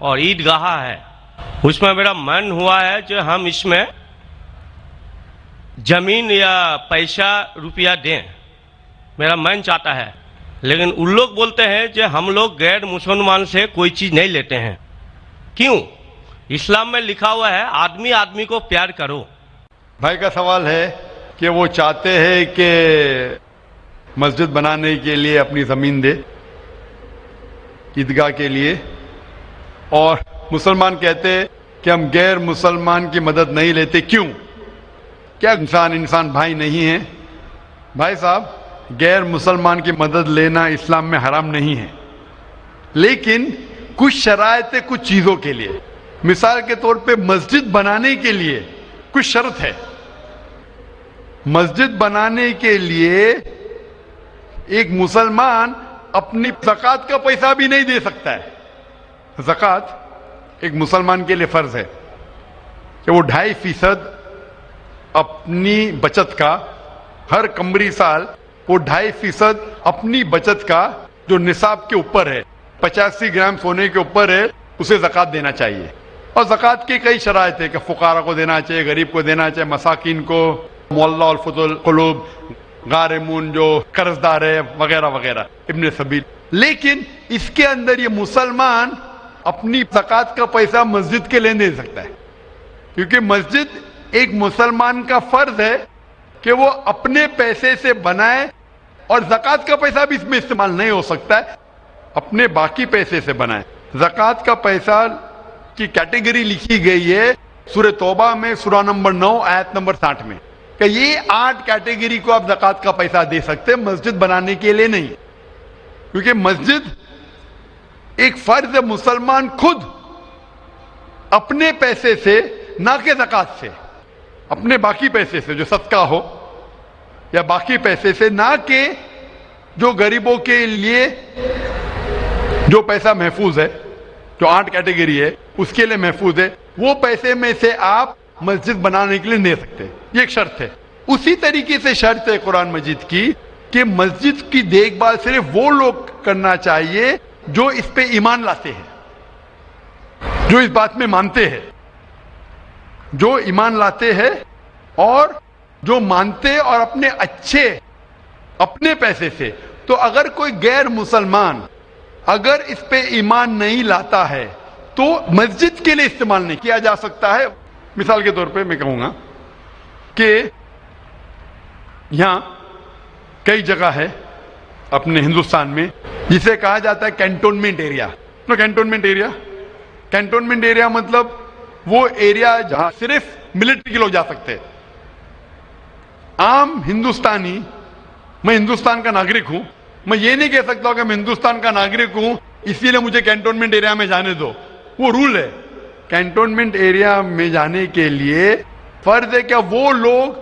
اور عید گاہ ہے. اس میں میرا من ہوا ہے کہ ہم اس میں زمین یا پیسہ روپیہ دیں. میرا من چاہتا ہے. لیکن ان لوگ بولتے ہیں کہ ہم لوگ غیر مسلمان سے کوئی چیز نہیں لیتے ہیں. کیوں؟ اسلام میں لکھا ہوا ہے آدمی آدمی کو پیار کرو. بھائی کا سوال ہے کہ وہ چاہتے ہیں کہ مسجد بنانے کے لیے اپنی زمین دے عیدگاہ کے لیے، اور مسلمان کہتے ہیں کہ ہم غیر مسلمان کی مدد نہیں لیتے. کیوں؟ کیا انسان بھائی نہیں ہے؟ بھائی صاحب، غیر مسلمان کی مدد لینا اسلام میں حرام نہیں ہے، لیکن کچھ شرائط ہے کچھ چیزوں کے لیے. مثال کے طور پہ مسجد بنانے کے لیے کچھ شرط ہے. مسجد بنانے کے لیے ایک مسلمان اپنی زکوٰۃ کا پیسہ بھی نہیں دے سکتا ہے. زکوٰۃ ایک مسلمان کے لیے فرض ہے کہ وہ 2.5% اپنی بچت کا، ہر قمری سال وہ 2.5% اپنی بچت کا جو نصاب کے اوپر ہے، 85 گرام سونے کے اوپر ہے، اسے زکوٰۃ دینا چاہیے. اور زکوٰۃ کی کئی شرائط ہے کہ فقراء کو دینا چاہیے، غریب کو دینا چاہیے، مساکین کو، معلّہ الفضل قلوب، غارمون جو قرض دار ہے، وغیرہ وغیرہ، ابن سبیل. لیکن اس کے اندر یہ مسلمان اپنی زکوٰۃ کا پیسہ مسجد کے لیے دے سکتا ہے، کیونکہ مسجد ایک مسلمان کا فرض ہے کہ وہ اپنے پیسے سے بنائے، اور زکوٰۃ کا پیسہ بھی اس میں استعمال نہیں ہو سکتا ہے، اپنے باقی پیسے سے بنائے. زکوٰۃ کا پیسہ کی کیٹیگری لکھی گئی ہے سورہ توبہ میں، سورہ نمبر 9 آیت نمبر 60 میں، کہ یہ 8 کیٹیگری کو آپ زکوٰۃ کا پیسہ دے سکتے، مسجد بنانے کے لیے نہیں. کیونکہ مسجد ایک فرض ہے، مسلمان خود اپنے پیسے سے، نہ کہ زکوٰۃ سے، اپنے باقی پیسے سے جو صدقہ ہو یا باقی پیسے سے، نہ کہ جو غریبوں کے لیے جو پیسہ محفوظ ہے، جو 8 کیٹیگری ہے اس کے لیے محفوظ ہے، وہ پیسے میں سے آپ مسجد بنانے کے لیے دے سکتے. یہ ایک شرط ہے. اسی طریقے سے شرط ہے قرآن مجید کی کہ مسجد کی دیکھ بھال صرف وہ لوگ کرنا چاہیے جو اس پہ ایمان لاتے ہیں، جو اس بات میں مانتے ہیں، جو ایمان لاتے ہیں اور جو مانتے اور اپنے اچھے اپنے پیسے سے. تو اگر کوئی غیر مسلمان اگر اس پہ ایمان نہیں لاتا ہے تو مسجد کے لیے استعمال نہیں کیا جا سکتا ہے. مثال کے طور پہ میں کہوں گا کہ یہاں کئی جگہ ہے اپنے ہندوستان میں جسے کہا جاتا ہے کینٹونمنٹ ایریا. کینٹونمنٹ ایریا مطلب وہ ایریا جہاں صرف ملٹری کے لوگ جا سکتے. عام ہندوستانی، میں ہندوستان کا ناگرک ہوں، میں یہ نہیں کہہ سکتا کہ میں ہندوستان کا ناگرک ہوں اسی لیے مجھے کینٹونمنٹ ایریا میں جانے دو. وہ رول ہے. کینٹونمنٹ ایریا میں جانے کے لیے فرض ہے کہ وہ لوگ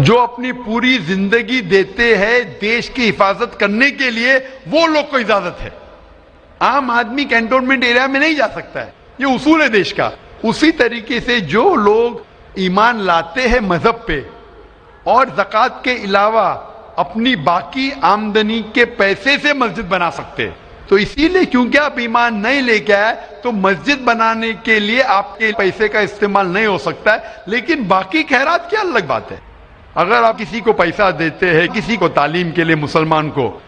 جو اپنی پوری زندگی دیتے ہیں دیش کی حفاظت کرنے کے لیے، وہ لوگ کو اجازت ہے. عام آدمی کینٹونمنٹ ایریا میں نہیں جا سکتا ہے، یہ اصول ہے دیش کا. اسی طریقے سے جو لوگ ایمان لاتے ہیں مذہب پہ اور زکوٰۃ کے علاوہ اپنی باقی آمدنی کے پیسے سے مسجد بنا سکتے. تو اسی لیے کیونکہ آپ ایمان نہیں لے کے آئے تو مسجد بنانے کے لیے آپ کے پیسے کا استعمال نہیں ہو سکتا ہے. لیکن باقی خیرات کی الگ بات ہے. اگر آپ کسی کو پیسہ دیتے ہیں، کسی کو تعلیم کے لیے مسلمان کو،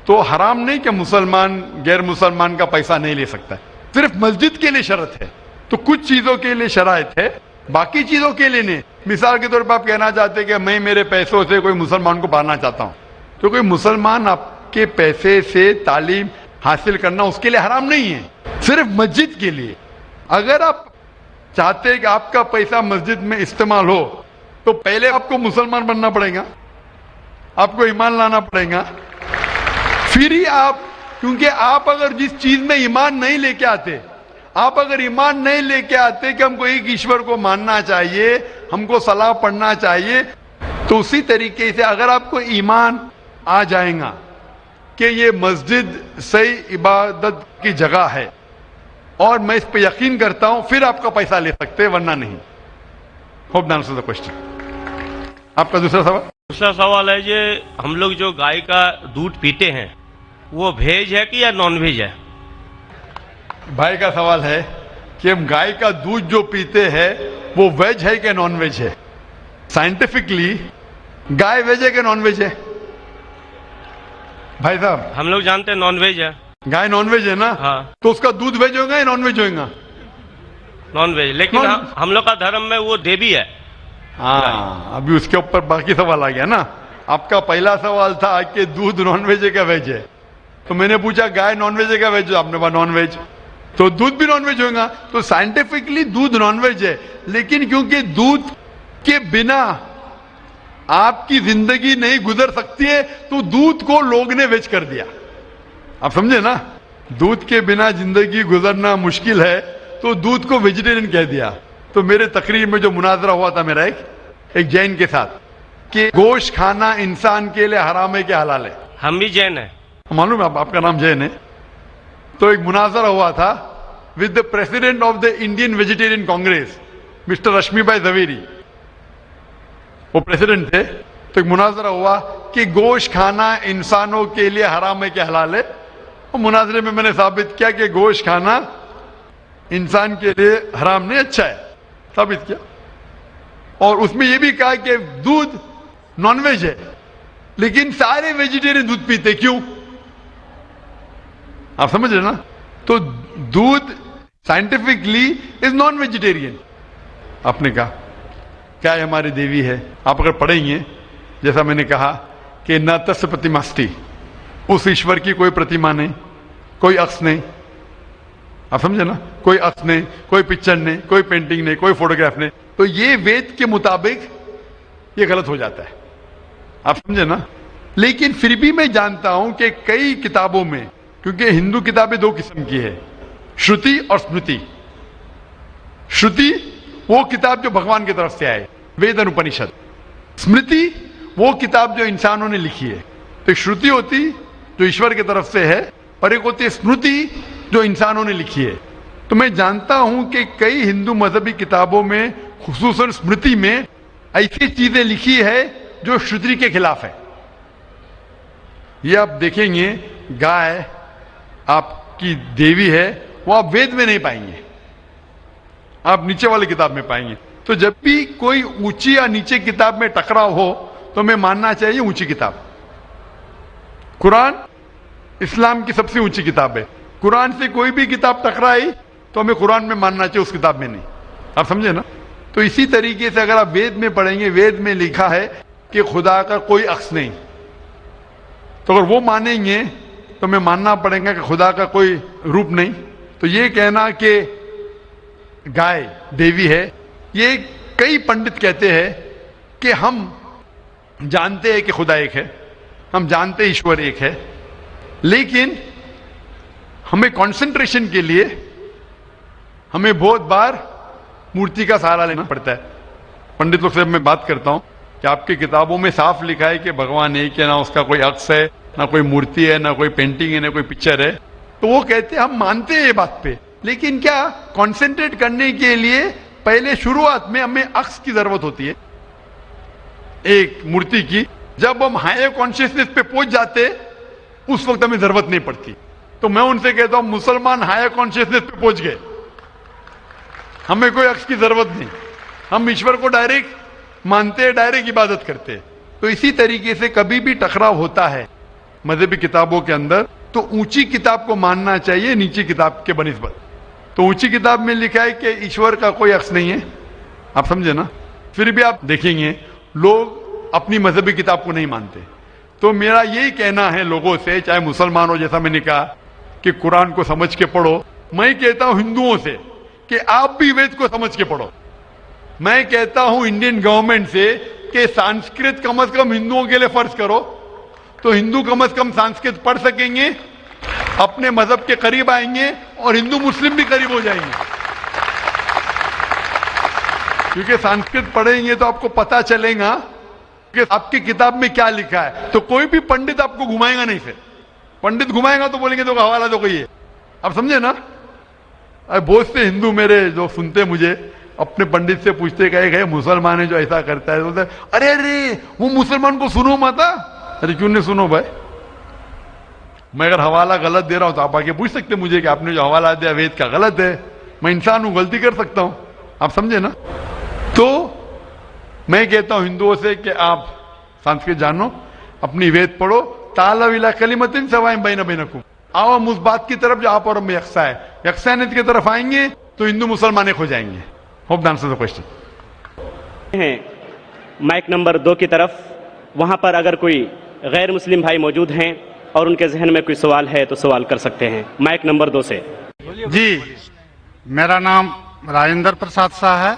تو حرام نہیں کہ مسلمان غیر مسلمان کا پیسہ نہیں لے سکتا ہے. صرف مسجد کے لیے شرط ہے. تو کچھ چیزوں کے لیے شرائط ہے، باقی چیزوں کے لیے نہیں. مثال کے طور پر آپ کہنا چاہتے ہیں کہ میں میرے پیسوں سے کوئی مسلمان کو پڑھانا چاہتا ہوں، تو کوئی مسلمان آپ کے پیسے سے تعلیم حاصل کرنا اس کے لیے حرام نہیں ہے، صرف مسجد کے لیے. اگر آپ چاہتے ہیں کہ آپ کا پیسہ مسجد میں استعمال ہو تو پہلے آپ کو مسلمان بننا پڑے گا، آپ کو ایمان لانا پڑے گا، پھر ہی آپ. کیونکہ آپ اگر جس چیز میں ایمان نہیں لے کے آتے، آپ اگر ایمان نہیں لے کے آتے کہ ہم کو ایک ایشور کو ماننا چاہیے، ہم کو صلاح پڑھنا چاہیے، تو اسی طریقے سے اگر آپ کو ایمان آ جائے گا کہ یہ مسجد صحیح عبادت کی جگہ ہے اور میں اس پہ یقین کرتا ہوں، پھر آپ کا پیسہ لے سکتے، ورنہ نہیں. Hope that answers the question. آپ کا دوسرا سوال ہے کہ ہم لوگ جو گائے کا دودھ پیتے ہیں وہ ویج ہے کہ یا نان ویج ہے؟ بھائی کا سوال ہے کہ ہم گائے کا دودھ جو پیتے ہیں وہ ویج ہے کہ نان ویج ہے. سائنٹیفکلی گائے ویج ہے کہ نان ویج ہے بھائی صاحب؟ ہم لوگ جانتے ہیں نان ویج ہے. گائے نان ویج ہے نا؟ ہاں تو اس کا دودھ ویج ہوگا یا نان ویج ہوگا؟ Non veg. لیکن ہم لوگ کا دھرم میں وہ دیوی ہے. ہاں ابھی اس کے اوپر باقی سوال آ گیا نا. آپ کا پہلا سوال تھا کہ دودھ نان ویج ہے کیا ویج ہے, تو میں نے پوچھا گائے نان ویج ہے کیا ویج ہے, آپ نے کہا نان ویج, تو دودھ بھی نان ویج ہوگا. تو سائنٹیفکلی دودھ نان ویج ہے, لیکن کیونکہ دودھ کے بنا آپ کی زندگی نہیں گزر سکتی ہے تو دودھ کو لوگ نے ویج کر دیا. آپ سمجھے نا, دودھ کے بنا زندگی گزرنا مشکل ہے تو دودھ کو ویجیٹیرین کہہ دیا. تو میرے تقریر میں جو مناظرہ ہوا تھا میرا ایک جین کے ساتھ کہ گوشت کھانا انسان کے لیے حرام ہے کہ حلال ہے. ہم بھی جین ہیں. معلوم ہے آپ کا نام جین ہے. تو ایک مناظرہ ہوا تھا with the president of the Indian vegetarian congress mister Rashmi Bhai Zaveri, وہ پریزیڈنٹ تھے. تو ایک مناظرہ ہوا کہ گوشت کھانا انسانوں کے لیے حرام ہے کہ حلال ہے. اور مناظرے میں نے ثابت کیا کہ گوشت کھانا انسان کے لیے حرام نہیں, اچھا ہے, ثابت کیا. اور اس میں یہ بھی کہا کہ دودھ نان ویج ہے, لیکن سارے ویجیٹیرین دودھ پیتے, کیوں؟ آپ سمجھ رہے نا. تو دودھ سائنٹیفکلی از نان ویجیٹیرین. آپ نے کہا کیا ہے ہماری دیوی ہے, آپ اگر پڑھیں گے جیسا میں نے کہا کہ نہ تس پرتیماستی, اس ایشور کی کوئی پرتیما نہیں, کوئی عکس نہیں. آپ سمجھے نا, کوئی عکس نہیں, کوئی پکچر نہیں, کوئی پینٹنگ نہیں, کوئی فوٹوگراف نہیں. تو یہ وید کے مطابق یہ غلط ہو جاتا ہے. آپ سمجھے نا. لیکن پھر بھی میں جانتا ہوں کہ کئی کتابوں میں, کیونکہ ہندو کتابیں دو قسم کی ہے, شروتی اور اسمرتی. شروتی وہ کتاب جو بھگوان کی طرف سے آئے, وید انوپنشد. اسمرتی وہ کتاب جو انسانوں نے لکھی ہے. تو ایک شروتی ہوتی جو ایشور کی طرف سے ہے, اور ایک ہوتی ہے اسمرتی جو انسانوں نے لکھی ہے. تو میں جانتا ہوں کہ کئی ہندو مذہبی کتابوں میں خصوصاً اسمرتی میں ایسی چیزیں لکھی ہے جو شروتی کے خلاف ہے. یہ آپ دیکھیں گے گائے آپ کی دیوی ہے, وہ آپ وید میں نہیں پائیں گے, آپ نیچے والی کتاب میں پائیں گے. تو جب بھی کوئی اونچی یا نیچے کتاب میں ٹکراؤ ہو تو ہمیں ماننا چاہیے اونچی کتاب. قرآن اسلام کی سب سے اونچی کتاب ہے. قرآن سے کوئی بھی کتاب ٹکرائی تو ہمیں قرآن میں ماننا چاہیے, اس کتاب میں نہیں. آپ سمجھے نا. تو اسی طریقے سے اگر آپ وید میں پڑھیں گے, وید میں لکھا ہے کہ خدا کا کوئی عکس نہیں, تو اگر وہ مانیں گے تو ہمیں ماننا پڑے گا کہ خدا کا کوئی روپ نہیں. تو یہ کہنا کہ گائے دیوی ہے, یہ کئی پنڈت کہتے ہیں کہ ہم جانتے ہیں کہ خدا ایک ہے, ہم جانتے ایشور ایک ہے, لیکن ہمیں کنسنٹریشن کے لیے ہمیں بہت بار مورتی کا سہارا لینا پڑتا ہے. پنڈت لوگ سے میں بات کرتا ہوں کہ آپ کی کتابوں میں صاف لکھا ہے کہ بھگوان ایک ہے, نہ اس کا کوئی عکس ہے, نہ کوئی مورتی ہے, نہ کوئی پینٹنگ ہے, نہ کوئی پکچر ہے. تو وہ کہتے ہیں ہم مانتے ہیں یہ بات پہ, لیکن کیا کنسنٹریٹ کرنے کے لیے پہلے شروعات میں ہمیں عکس کی ضرورت ہوتی ہے, ایک مورتی کی. جب ہم ہائر کانشیسنیس پہ پہنچ جاتے اس وقت ہمیں ضرورت نہیں پڑتی. تو میں ان سے کہتا ہوں مسلمان ہائر کانشیسنیس پہ پہنچ گئے, ہمیں کوئی عکس کی ضرورت نہیں, ہم ایشور کو ڈائریکٹ مانتے, ڈائریکٹ عبادت کرتے. تو اسی طریقے سے کبھی بھی ٹکراؤ ہوتا ہے مذہبی کتابوں کے اندر تو اونچی کتاب کو ماننا چاہیے نیچی کتاب کے بنسبت. تو اونچی کتاب میں لکھا ہے کہ ایشور کا کوئی عکس نہیں ہے, آپ سمجھے نا. پھر بھی آپ دیکھیں گے لوگ اپنی مذہبی کتاب کو نہیں مانتے. تو میرا یہی کہنا ہے لوگوں سے, چاہے مسلمان ہو, جیسا میں نے کہا کہ قرآن کو سمجھ کے پڑھو. میں کہتا ہوں ہندوؤں سے کہ آپ بھی وید کو سمجھ کے پڑھو. میں کہتا ہوں انڈین گورنمنٹ سے کہ سانسکرت کم از کم ہندوؤں کے لیے فرض کرو, تو ہندو کم از کم سانسکرت پڑھ سکیں گے, اپنے مذہب کے قریب آئیں گے, اور ہندو مسلم بھی قریب ہو جائیں گے. کیونکہ سانسکرت پڑھیں گے تو آپ کو پتا چلے گا کہ آپ کی کتاب میں کیا لکھا ہے. تو کوئی بھی پنڈت آپ کو گھمائے گا نہیں. پھر پنڈت گھمائے گا تو بولیں گے تو حوالہ دو کوئی ہے. آپ سمجھے نا. بہت سے ہندو میرے جو سنتے مجھے اپنے پنڈت سے پوچھتے کہ مسلمان ہے جو ایسا کرتا ہے, بولتے ارے ارے وہ مسلمان کو سنو مت. ارے کیوں نہیں سنو بھائی, میں اگر حوالہ غلط دے رہا ہوں تو آپ آگے پوچھ سکتے مجھے کہ آپ نے جو حوالہ دیا وید کا غلط ہے, میں انسان ہوں, غلطی کر سکتا ہوں, آپ سمجھے نا. تو میں کہتا ہوں ہندوؤں سے کہ آپ سنسکرت جانو, اپنی وید پڑھو, تعالوا الی کلمۃ سواء بین بینکم, آؤ ہم اس بات کی طرف جو آپ اور ہم یکساں ہے, یکسانیت کی طرف آئیں گے تو ہندو مسلمان ایک ہو جائیں گے. Hope the answer the question. ہیں مائک نمبر 2 کی طرف, وہاں پر اگر کوئی غیر مسلم بھائی موجود ہیں اور ان کے ذہن میں کوئی سوال ہے تو سوال کر سکتے ہیں. مائک نمبر 2 سے. جی, میرا نام راجندر پرساد شاہ ہے.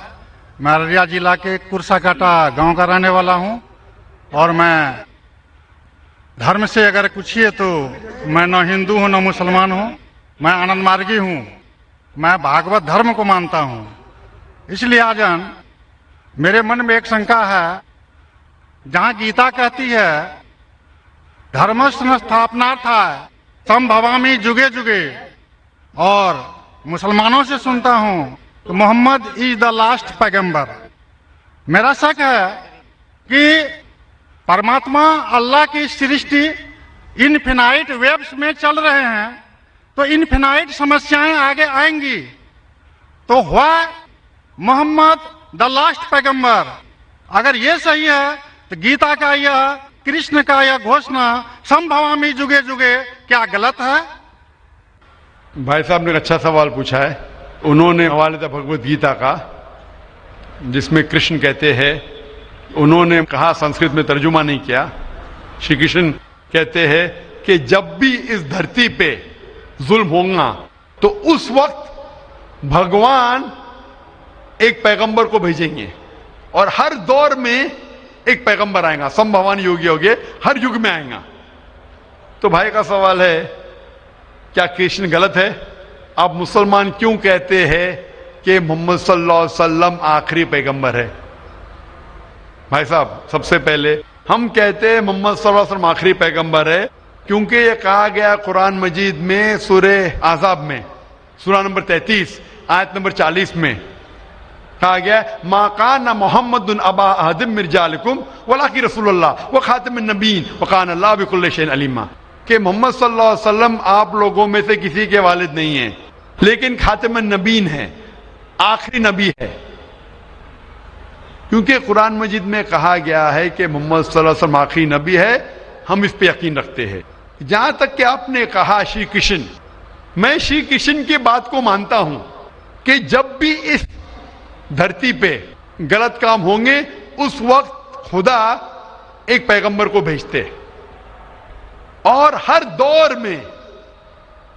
میں ارریہ ضلع کے کرسا کاٹا گاؤں کا رہنے والا ہوں, اور میں دھرم سے اگر پوچھیے تو میں نہ ہندو ہوں نہ مسلمان ہوں, میں آنند مارگی ہوں. میں بھاگوت دھرم کو مانتا ہوں. اس لحاظاً میرے من میں ایک شنکا ہے, جہاں گیتا کہتی ہے دھرم سنستھاپنارتھائے سمبھوامی جگے جگے, اور مسلمانوں سے سنتا ہوں کہ محمد از دا لاسٹ پیغمبر. میرا شک ہے کہ پرماتما اللہ کی سرشٹی انفینائٹ ویبس میں چل رہے ہیں, تو انفینائٹ سمسیایں آگے آئیں گی. تو ہوا محمد دا لاسٹ پیغمبر. اگر یہ صحیح ہے تو گیتا کا یہ کرشن کا یہ گھوشنا سمبھوامی جگے جگے کیا غلط ہے؟ بھائی صاحب نے ایک اچھا سوال پوچھا ہے. انہوں نے حوالے تھا بھگوت گیتا کا, جس میں کرشن کہتے ہیں, انہوں نے کہا سنسکرت میں ترجمہ نہیں کیا. شری کرشن کہتے ہیں کہ جب بھی اس دھرتی پہ ظلم ہوگا تو اس وقت بھگوان ایک پیغمبر کو بھیجیں گے, اور ہر دور میں ایک پیغمبر آئے گا. سمبھوان یوگی ہوگے, ہر یگ میں آئے گا. تو بھائی کا سوال ہے کیا کرشن غلط ہے؟ آپ مسلمان کیوں کہتے ہیں کہ محمد صلی اللہ علیہ وسلم آخری پیغمبر ہے؟ بھائی صاحب, سب سے پہلے ہم کہتے ہیں محمد صلی اللہ علیہ وسلم آخری پیغمبر ہے کیونکہ یہ کہا گیا قرآن مجید میں سورہ احزاب میں, سورہ نمبر 33 آیت نمبر 40 میں کہا گیا ما کان محمد ابا احد من رجالکم ولکن رسول اللہ وخاتم النبیین وکان اللہ بکل شیء علیما, کہ محمد صلی اللہ علیہ وسلم آپ لوگوں میں سے کسی کے والد نہیں ہیں, لیکن خاتم النبیین ہیں, آخری نبی ہے. کیونکہ قرآن مجید میں کہا گیا ہے کہ محمد صلی اللہ علیہ وسلم آخری نبی ہے, ہم اس پہ یقین رکھتے ہیں. جہاں تک کہ آپ نے کہا شری کرشن, میں شری کرشن کی بات کو مانتا ہوں کہ جب بھی اس دھرتی پہ غلط کام ہوں گے اس وقت خدا ایک پیغمبر کو بھیجتے, اور ہر دور میں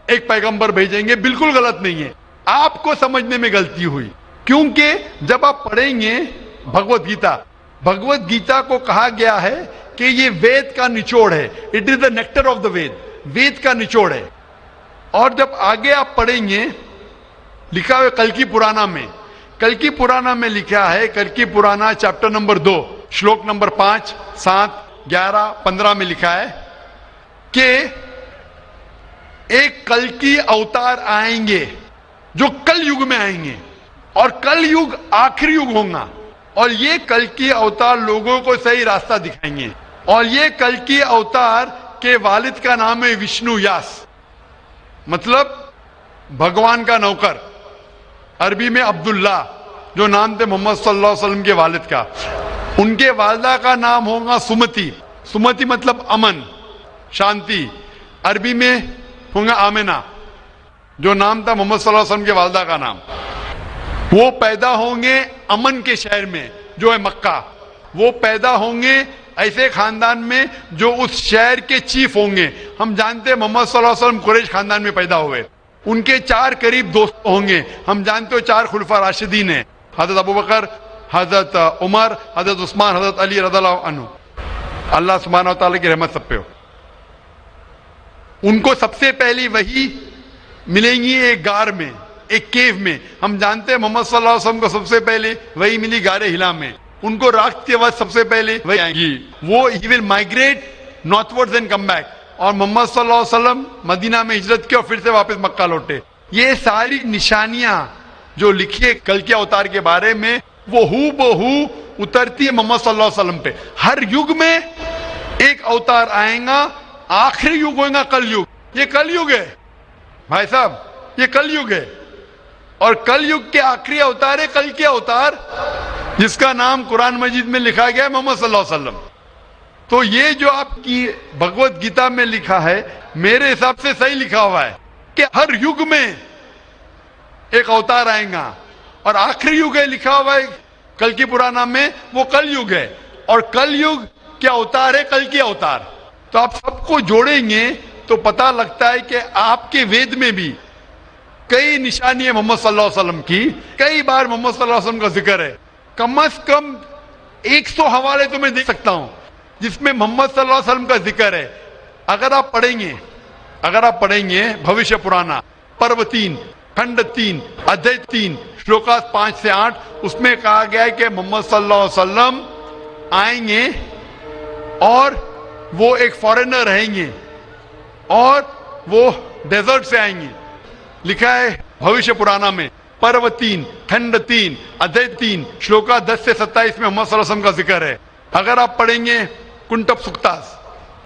ایک پیغمبر بھیجیں گے. بالکل غلط نہیں ہے, آپ کو سمجھنے میں غلطی ہوئی, کیونکہ جب آپ پڑھیں گے بھگوت گیتا, بھگوت گیتا کو کہا گیا ہے کہ یہ وید کا نچوڑ ہے. It is the nectar of the Veda, Veda کا نچوڑ ہے. اور جب آگے آپ پڑھیں گے لکھا ہوا کلکی پرانا میں, کلکی پرانا میں لکھا ہے, کلکی پرانا چیپٹر نمبر 2 شلوک نمبر 5, 7, 11, 15 میں لکھا ہے کہ ایک کلکی اوتار آئیں گے جو کل یگ میں آئیں گے, اور کل یگ آخری یگ ہوگا, اور یہ کلکی اوتار لوگوں کو صحیح راستہ دکھائیں گے. اور یہ کلکی اوتار کے والد کا نام ہے وشنو یاس, مطلب بھگوان کا نوکر, عربی میں عبداللہ, جو نام تھے محمد صلی اللہ علیہ وسلم کے والد کا. ان کے والدہ کا نام ہوگا سمتی, سمتی مطلب امن, شانتی. عربی میں ہوگا آمنہ, جو نام تھا محمد صلی اللہ علیہ وسلم کے والدہ کا نام. وہ پیدا ہوں گے امن کے شہر میں جو ہے مکہ. وہ پیدا ہوں گے ایسے خاندان میں جو اس شہر کے چیف ہوں گے. ہم جانتے ہیں محمد صلی اللہ علیہ وسلم قریش خاندان میں پیدا ہوئے. ان کے 4 قریب دوست ہوں گے. ہم جانتے ہو 4 خلفاء راشدین ہیں, حضرت ابوبکر, حضرت عمر, حضرت عثمان, حضرت علی رضی اللہ عنہ. اللہ سبحانہ و تعالیٰ کی رحمت سب پہ ہو. ان کو سب سے پہلی وحی ملیں گی ایک غار میں, ایک کیو میں. ہم جانتے ہیں محمد صلی اللہ علیہ وسلم کو سب سے پہلے وحی ملی غار ہرا میں. ان کو رات کے وقت سب سے پہلے وحی آئے گی. وہ ہی will migrate northwards and come back. اور محمد صلی اللہ علیہ وسلم مدینہ میں ہجرت کی اور پھر سے واپس مکہ لوٹے. یہ ساری نشانیاں جو لکھی ہے کل کے اوتار کے بارے میں, وہ ہو بہو اترتی ہے محمد صلی اللہ علیہ وسلم پہ. ہر یگ میں ایک اوتار آئے گا, آخری یگ ہوگا کل یگ. یہ کل یگ ہے بھائی صاحب, یہ کل یگ ہے. اور کل یگ کے آخری اوتار ہے کل کے اوتار، جس کا نام قرآن مجید میں لکھا گیا ہے محمد صلی اللہ علیہ وسلم. تو یہ جو آپ کی بھگوت گیتا میں لکھا ہے میرے حساب سے صحیح لکھا ہوا ہے کہ ہر یگ میں ایک اوتار آئے گا، اور آخری یگ ہے لکھا ہوا ہے کل کی پرانا میں، وہ کل یگ ہے، اور کل یگ کیا اوتار ہے کل کی اوتار. تو آپ سب کو جوڑیں گے تو پتہ لگتا ہے کہ آپ کے وید میں بھی کئی نشانی ہے محمد صلی اللہ علیہ وسلم کی، کئی بار محمد صلی اللہ علیہ وسلم کا ذکر ہے. کم از کم 100 حوالے تو میں دے سکتا ہوں جس میں محمد صلی اللہ علیہ وسلم کا ذکر ہے. اگر آپ پڑھیں گے بھوشیہ پرانا پرو 3 کھنڈ 3 ادھیے 3 شلوکاس 5 سے 8، اس میں کہا گیا ہے کہ محمد صلی اللہ علیہ وسلم آئیں گے اور وہ ایک فارینر رہیں گے اور وہ ڈیزرٹ سے آئیں گے. لکھا ہے بھوشیہ پرانا میں پرو 3 کھنڈ 3 ادھیے 3 شلوکا 10 سے 27 میں محمد صلی اللہ علیہ وسلم کا ذکر ہے. اگر آپ پڑھیں گے کنٹپ سکتاس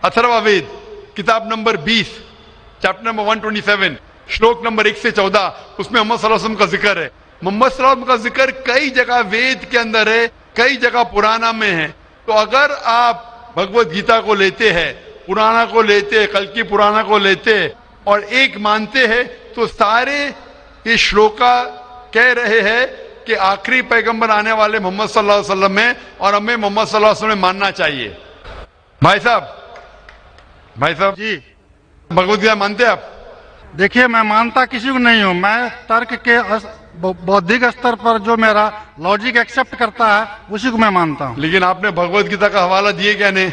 اتھروا وید کتاب نمبر 20 چیپٹر نمبر 127 شلوک نمبر 1 سے 14، اس میں محمد صلی اللہ علیہ وسلم کا ذکر ہے. محمد صلی اللہ علیہ وسلم کا ذکر کئی جگہ وید کے اندر ہے، کئی جگہ پرانا میں ہے. تو اگر آپ بھگوت گیتا کو لیتے ہیں، پرانا کو لیتے، کل کی پرانا کو لیتے اور ایک مانتے ہیں، تو سارے یہ شلوکا کہہ رہے ہیں کہ آخری پیغمبر آنے والے محمد صلی اللہ علیہ وسلم ہیں اور ہمیں محمد صلی اللہ علیہ وسلم ماننا چاہیے. بھائی صاحب جی بھگوت گیتا مانتے ہیں آپ؟ دیکھیے، میں مانتا کسی کو نہیں ہوں. میں ترک کے بودھک استر پر جو میرا لاجک ایکسپٹ کرتا ہے اسی کو میں مانتا ہوں. لیکن آپ نے بھگوت گیتا کا حوالہ دیے کیا نہیں؟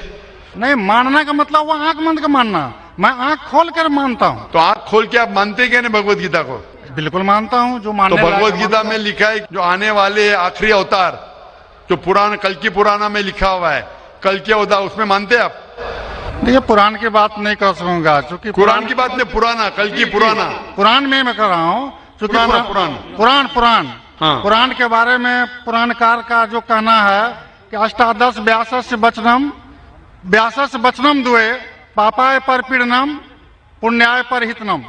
نہیں، ماننا کا مطلب وہ آنکھ بند کا ماننا، میں آنکھ کھول کر مانتا ہوں. تو آنکھ کھول کے آپ مانتے کیا نہیں بھگوت گیتا کو؟ بالکل مانتا ہوں. جو تو ماننے لائق بھگوت گیتا مانتا میں لکھا ہے جو آنے والے آخری اوتار جو پرانا کل کی پرانا میں لکھا ہوا ہے کل کے اوتار، اس میں مانتے ہیں آپ؟ ہوں. یہ قرآن کی بات نہیں کر سکوں گا چونکہ قرآن کی بات نہیں، پرانا کل کی پرانا قرآن میں کر رہا ہوں چونکہ قرآن. ہاں. قرآن کے بارے میں پران کار کا جو کہنا ہے کہ اشٹادش 82 بچنم دوئے پاپائے پر پیڑنم پنیائے پر ہتنم.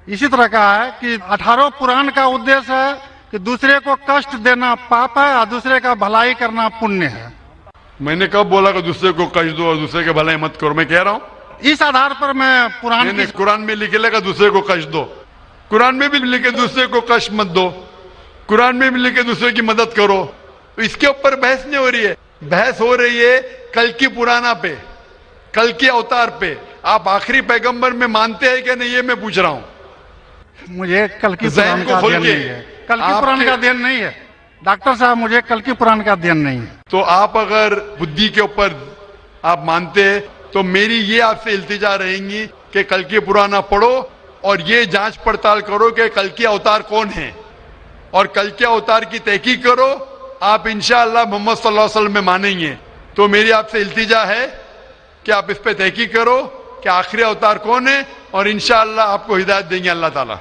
اسی طرح کا ہے کہ 18 پران کا ادیش ہے کہ دوسرے کو کشٹ دینا پاپ ہے اور دوسرے کا بھلائی کرنا پنیہ ہے. میں نے کب بولا کہ دوسرے کو کشٹ دو اور دوسرے کے بھلائی مت کرو؟ میں کہہ رہا ہوں اس آدھار پر میں قرآن میں لکھے لگا دوسرے کو کشٹ دو، قرآن میں بھی لکھے دوسرے کو کشٹ مت دو، قرآن میں بھی لکھے دوسرے کی مدد کرو. اس کے اوپر بحث نہیں ہو رہی ہے، بحث ہو رہی ہے کل کی پرانا پہ، کل کے اوتار پہ. آپ آخری پیغمبر میں مانتے ہیں کہ نہیں یہ میں پوچھ رہا ہوں. مجھے کل کی ذہن پران کو کا کھول دھیان کے نہیں ہے. کل کی پران کا دھیان نہیں ہے ڈاکٹر صاحب، مجھے کل کی پران کا دھیان نہیں ہے. تو آپ اگر بدھی کے اوپر آپ مانتے ہیں تو میری یہ آپ سے التجا رہیں گی کہ کل کی پرانا پڑھو اور یہ جانچ پڑتال کرو کہ کل کے اوتار کون ہیں اور کل کے اوتار کی تحقیق کرو. آپ انشاءاللہ محمد صلی اللہ علیہ وسلم میں مانیں گے. تو میری آپ سے التجا ہے کہ آپ اس پہ تحقیق کرو کہ آخری اوتار کون ہے اور انشاءاللہ آپ کو ہدایت دیں گے اللہ تعالیٰ.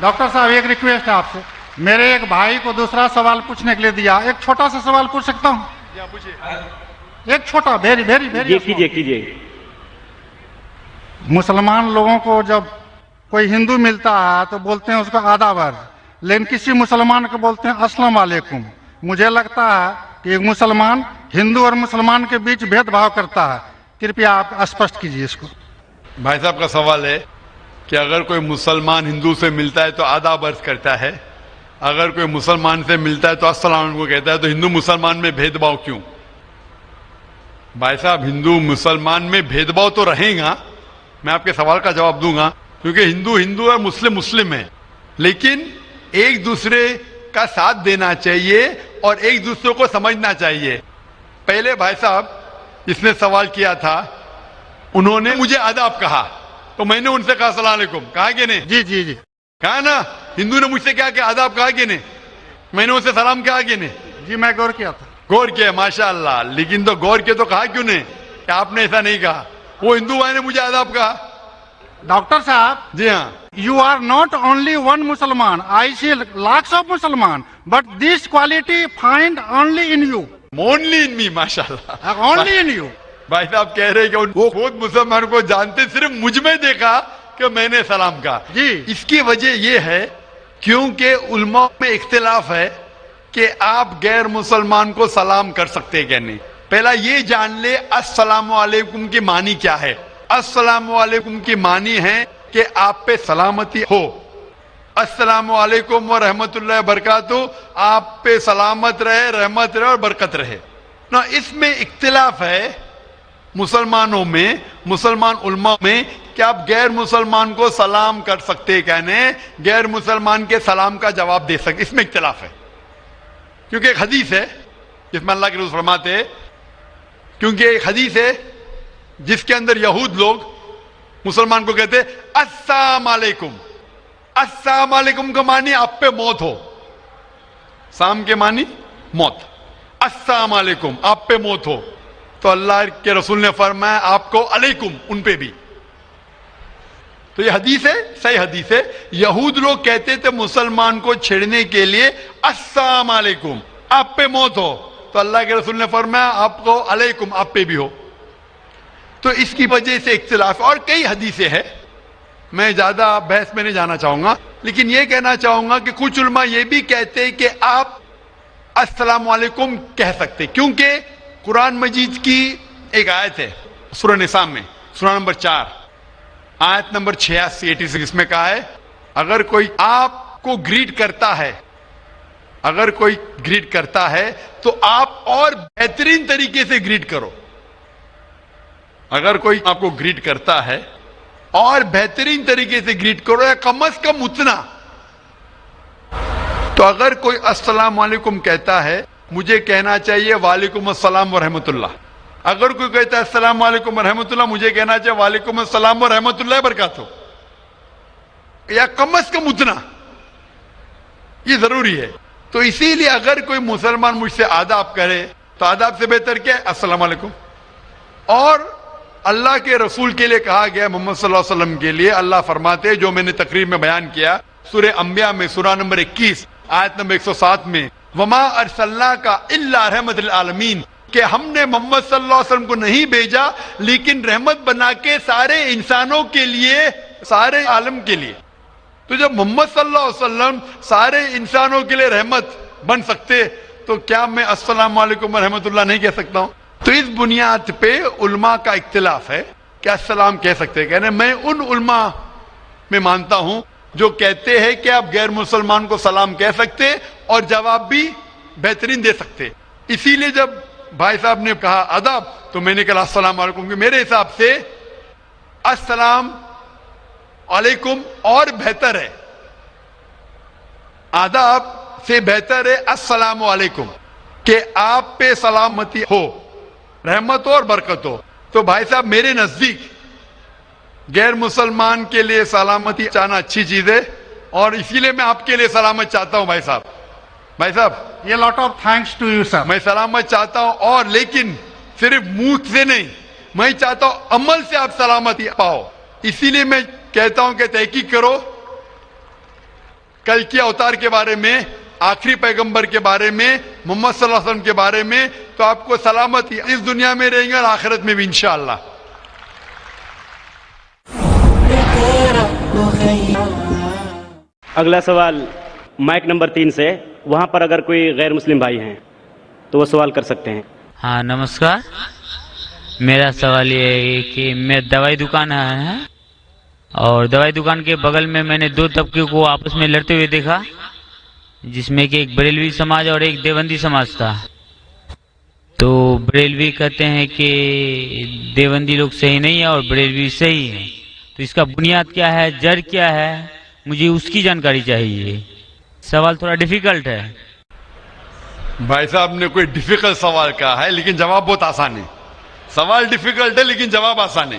ڈاکٹر صاحب ایک ریکویسٹ ہے آپ سے، میرے ایک بھائی کو دوسرا سوال پوچھنے کے لیے دیا، ایک چھوٹا سا سوال پوچھ سکتا ہوں؟ ایک چھوٹا یہ کیجئے. مسلمان لوگوں کو جب کوئی ہندو ملتا ہے تو بولتے ہیں اس کو آداب، لیکن کسی مسلمان کو بولتے ہیں السلام علیکم. مجھے لگتا ہے کہ ایک مسلمان ہندو اور مسلمان کے بیچ بھید بھاؤ کرتا ہے. کرپیا آپ اسپشٹ کیجیے اس کو. بھائی صاحب کا سوال ہے کہ اگر کوئی مسلمان ہندو سے ملتا ہے تو آداب عرض کرتا ہے، اگر کوئی مسلمان سے ملتا ہے تو السلام علیکم کہتا ہے، تو ہندو مسلمان میں بھید بھاؤ کیوں؟ بھائی صاحب ہندو مسلمان میں بھید بھاؤ تو رہے گا، میں آپ کے سوال کا جواب دوں گا، کیونکہ ہندو ہندو ہے، مسلم مسلم ہے، لیکن ایک دوسرے کا ساتھ دینا چاہیے اور ایک دوسرے کو سمجھنا چاہیے. پہلے بھائی صاحب جس نے سوال کیا تھا انہوں نے مجھے آداب کہا تو میں نے ان سے کہا السلام علیکم، کہا کہ نہیں؟ جی جی جی کہا نا. ہندو نے مجھ سے کیا کہ آداب کہا کہ نہیں؟ میں نے ان سے سلام کہا کہ نہیں؟ جی میں غور کیا تھا. غور کیا، ماشاءاللہ. لیکن تو غور کیا تو کہا کیوں نہیں کہ آپ نے ایسا نہیں کہا؟ وہ ہندو بھائی نے مجھے آداب کہا. ڈاکٹر صاحب، جی ہاں، you are not only one Musliman. I see lakhs of Musliman, but this quality find only in you. only in me, ماشاءاللہ. Only in you. بھائی صاحب کہہ رہے کہ وہ خود مسلمان کو جانتے، صرف مجھ میں دیکھا کہ میں نے سلام کہا. جی. اس کی وجہ یہ ہے کیونکہ علماء میں اختلاف ہے کہ آپ غیر مسلمان کو سلام کر سکتے کہ نہیں. پہلا یہ جان لے السلام علیکم کی معنی کیا ہے. السلام علیکم کی معنی ہے کہ آپ پہ سلامتی ہو. السلام علیکم ورحمۃ اللہ وبرکاتہ، آپ پہ سلامت رہے، رحمت رہے اور برکت رہے. نا اس میں اختلاف ہے مسلمانوں میں، مسلمان علماء میں، کہ آپ غیر مسلمان کو سلام کر سکتے کہنے، غیر مسلمان کے سلام کا جواب دے سکتے. اس میں اختلاف ہے، کیونکہ ایک حدیث ہے جس میں اللہ کے رسول فرماتے ہیں، کیونکہ ایک حدیث ہے جس کے اندر یہود لوگ مسلمان کو کہتے السلام علیکم. السلام علیکم کا معنی آپ پہ موت ہو. سام کے معنی موت. السلام علیکم آپ پہ موت ہو. تو اللہ کے رسول نے فرمایا آپ کو علیکم ان پہ بھی. تو یہ حدیث ہے، صحیح حدیث ہے. یہود لوگ کہتے تھے مسلمان کو چھیڑنے کے لیے السلام علیکم آپ پہ موت ہو. تو اللہ کے رسول نے فرمایا آپ کو علیکم آپ پہ بھی ہو. تو اس کی وجہ سے اختلاف. اور کئی حدیثیں ہیں، میں زیادہ بحث میں نہیں جانا چاہوں گا، لیکن یہ کہنا چاہوں گا کہ کچھ علماء یہ بھی کہتے ہیں کہ آپ السلام علیکم کہہ سکتے، کیونکہ قرآن مجید کی ایک آیت ہے سورہ نساء میں، سورہ نمبر 4 آیت نمبر 86 میں کہا ہے اگر کوئی آپ کو گریٹ کرتا ہے، اگر کوئی گریٹ کرتا ہے تو آپ اور بہترین طریقے سے گریٹ کرو. اگر کوئی آپ کو گریٹ کرتا ہے اور بہترین طریقے سے گریٹ کرو، یا کم از کم اتنا. تو اگر کوئی السلام علیکم کہتا ہے، مجھے کہنا چاہیے وعلیکم السلام ورحمۃ اللہ. اگر کوئی کہتا ہے السلام علیکم ورحمۃ اللہ، مجھے کہنا چاہیے وعلیکم السلام ورحمۃ اللہ وبرکاتہ، یا کم از کم اتنا. یہ ضروری ہے. تو اسی لیے اگر کوئی مسلمان مجھ سے آداب کرے تو آداب سے بہتر کیا ہے؟ السلام علیکم. اور اللہ کے رسول کے لیے کہا گیا محمد صلی اللہ علیہ وسلم کے لیے، اللہ فرماتے جو میں نے تقریر میں بیان کیا سورہ انبیاء میں سورہ نمبر 21 آیت نمبر 107 میں، وما ارسلناک الا رحمت للعالمین، کہ ہم نے محمد صلی اللہ علیہ وسلم کو نہیں بھیجا لیکن رحمت بنا کے سارے انسانوں کے لیے، سارے عالم کے لیے. تو جب محمد صلی اللہ علیہ وسلم سارے انسانوں کے لیے رحمت بن سکتے تو کیا میں السلام علیکم ورحمۃ اللہ نہیں کہہ سکتا ہوں؟ تو اس بنیاد پہ علماء کا اختلاف ہے کہ السلام کہہ سکتے. کہنے میں ان علماء میں مانتا ہوں جو کہتے ہیں کہ آپ غیر مسلمان کو سلام کہہ سکتے اور جواب بھی بہترین دے سکتے. اسی لیے جب بھائی صاحب نے کہا آداب تو میں نے کہا السلام علیکم، کہ میرے حساب سے السلام علیکم اور بہتر ہے، آداب سے بہتر ہے السلام علیکم، کہ آپ پہ سلامتی ہو، رحمت ہو اور برکت ہو. تو بھائی صاحب میرے نزدیک غیر مسلمان کے لیے سلامتی چاہنا اچھی چیز ہے، اور اسی لیے میں آپ کے لیے سلامت چاہتا ہوں. بھائی صاحب A lot of thanks to you, sir. میں سلامت چاہتا ہوں، اور لیکن صرف منہ سے نہیں، میں چاہتا ہوں عمل سے آپ سلامتی پاؤ. اسی لیے میں کہتا ہوں کہ تحقیق کرو کل کے اوتار کے بارے میں، آخری پیغمبر کے بارے میں، محمد صلی اللہ علیہ وسلم کے بارے میں، تو آپ کو سلامتی اس دنیا میں رہیں گے اور آخرت میں بھی انشاءاللہ. اگلا سوال مائک نمبر 3 سے، وہاں پر اگر کوئی غیر مسلم بھائی ہیں تو وہ سوال کر سکتے ہیں. ہاں نمسکار. میرا سوال یہ ہے کہ میں دوائی دکان ہے، اور دوائی دکان کے بغل میں نے دو طبقے کو آپس میں لڑتے ہوئے دیکھا، جس میں کہ ایک بریلوی سماج اور ایک دیوبندی سماج تھا. تو بریلوی کہتے ہیں کہ دیوبندی لوگ صحیح نہیں ہے اور بریلوی صحیح ہے. تو اس کا بنیاد کیا ہے، جڑ کیا ہے، مجھے اس کی جانکاری چاہیے. سوال تھوڑا ڈیفیکلٹ ہے. بھائی صاحب نے کوئی ڈیفیکلٹ سوال کہا ہے لیکن جواب بہت آسان ہے. سوال ڈیفیکلٹ ہے لیکن جواب آسان ہے،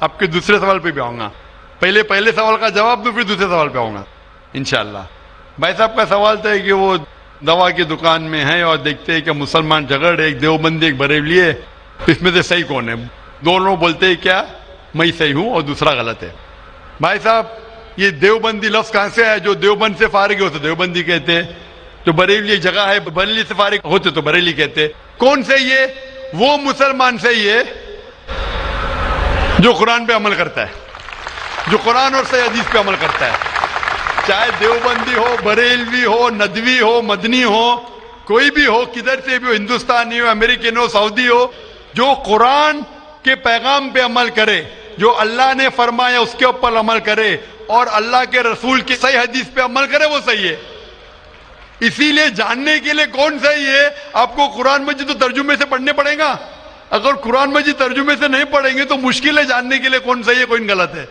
آپ کے دوسرے سوال پہ بھی آؤں گا. پہلے سوال کا جواب دوں پھر دوسرے سوال پہ آؤں گا انشاءاللہ. بھائی صاحب کا سوال تھا کہ وہ دوا کی دکان میں ہے اور دیکھتے ہیں کہ مسلمان جھگڑ، ایک دیوبندی ایک بریلوی ہے، اس میں سے صحیح کون ہے؟ دونوں بولتے ہیں کیا میں صحیح ہوں اور دوسرا غلط ہے. بھائی صاحب یہ دیوبندی لفظ کہاں سے ہے؟ جو دیوبند سے فارغ ہوتے دیوبندی کہتے ہیں، جو بریلی جگہ ہے بریلی سے فارغ ہوتے تو بریلی کہتے. کون سے یہ؟ وہ مسلمان سے یہ جو قرآن پہ عمل کرتا ہے, جو قرآن اور صحیح حدیث پہ عمل کرتا ہے, چاہے دیوبندی ہو, بریلوی ہو, ندوی ہو, مدنی ہو, کوئی بھی ہو, کدھر سے بھی ہو, ہندوستانی ہو, امریکن ہو, سعودی ہو, جو قرآن کے پیغام پہ عمل کرے, جو اللہ نے فرمایا اس کے اوپر عمل کرے اور اللہ کے رسول کی صحیح حدیث پہ عمل کرے, وہ صحیح ہے. اسی لیے جاننے کے لیے کون صحیح ہے, آپ کو قرآن مجید تو ترجمے سے پڑھنے پڑے گا. اگر قرآن مجید ترجمے سے نہیں پڑھیں گے تو مشکل ہے جاننے کے لیے کون صحیح ہے کون غلط ہے.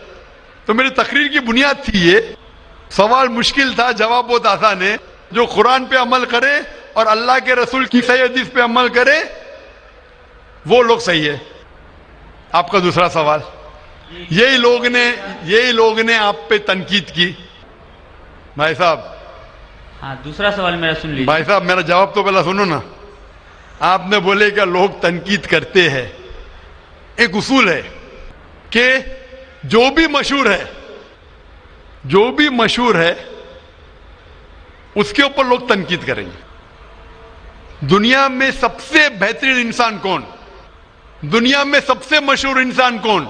تو میری تقریر کی بنیاد تھی یہ. سوال مشکل تھا, جواب بہت آسان ہے. جو قرآن پہ عمل کرے اور اللہ کے رسول کی صحیح حدیث پہ عمل کرے وہ لوگ صحیح ہے. آپ کا دوسرا سوال, یہی لوگ نے آپ پہ تنقید کی. بھائی صاحب, ہاں دوسرا سوال میرا سن لیجیے. بھائی صاحب میرا جواب تو پہلا سنو نا. آپ نے بولے کہ لوگ تنقید کرتے ہیں. ایک اصول ہے کہ جو بھی مشہور ہے اس کے اوپر لوگ تنقید کریں گے. دنیا میں سب سے بہترین انسان کون, دنیا میں سب سے مشہور انسان کون,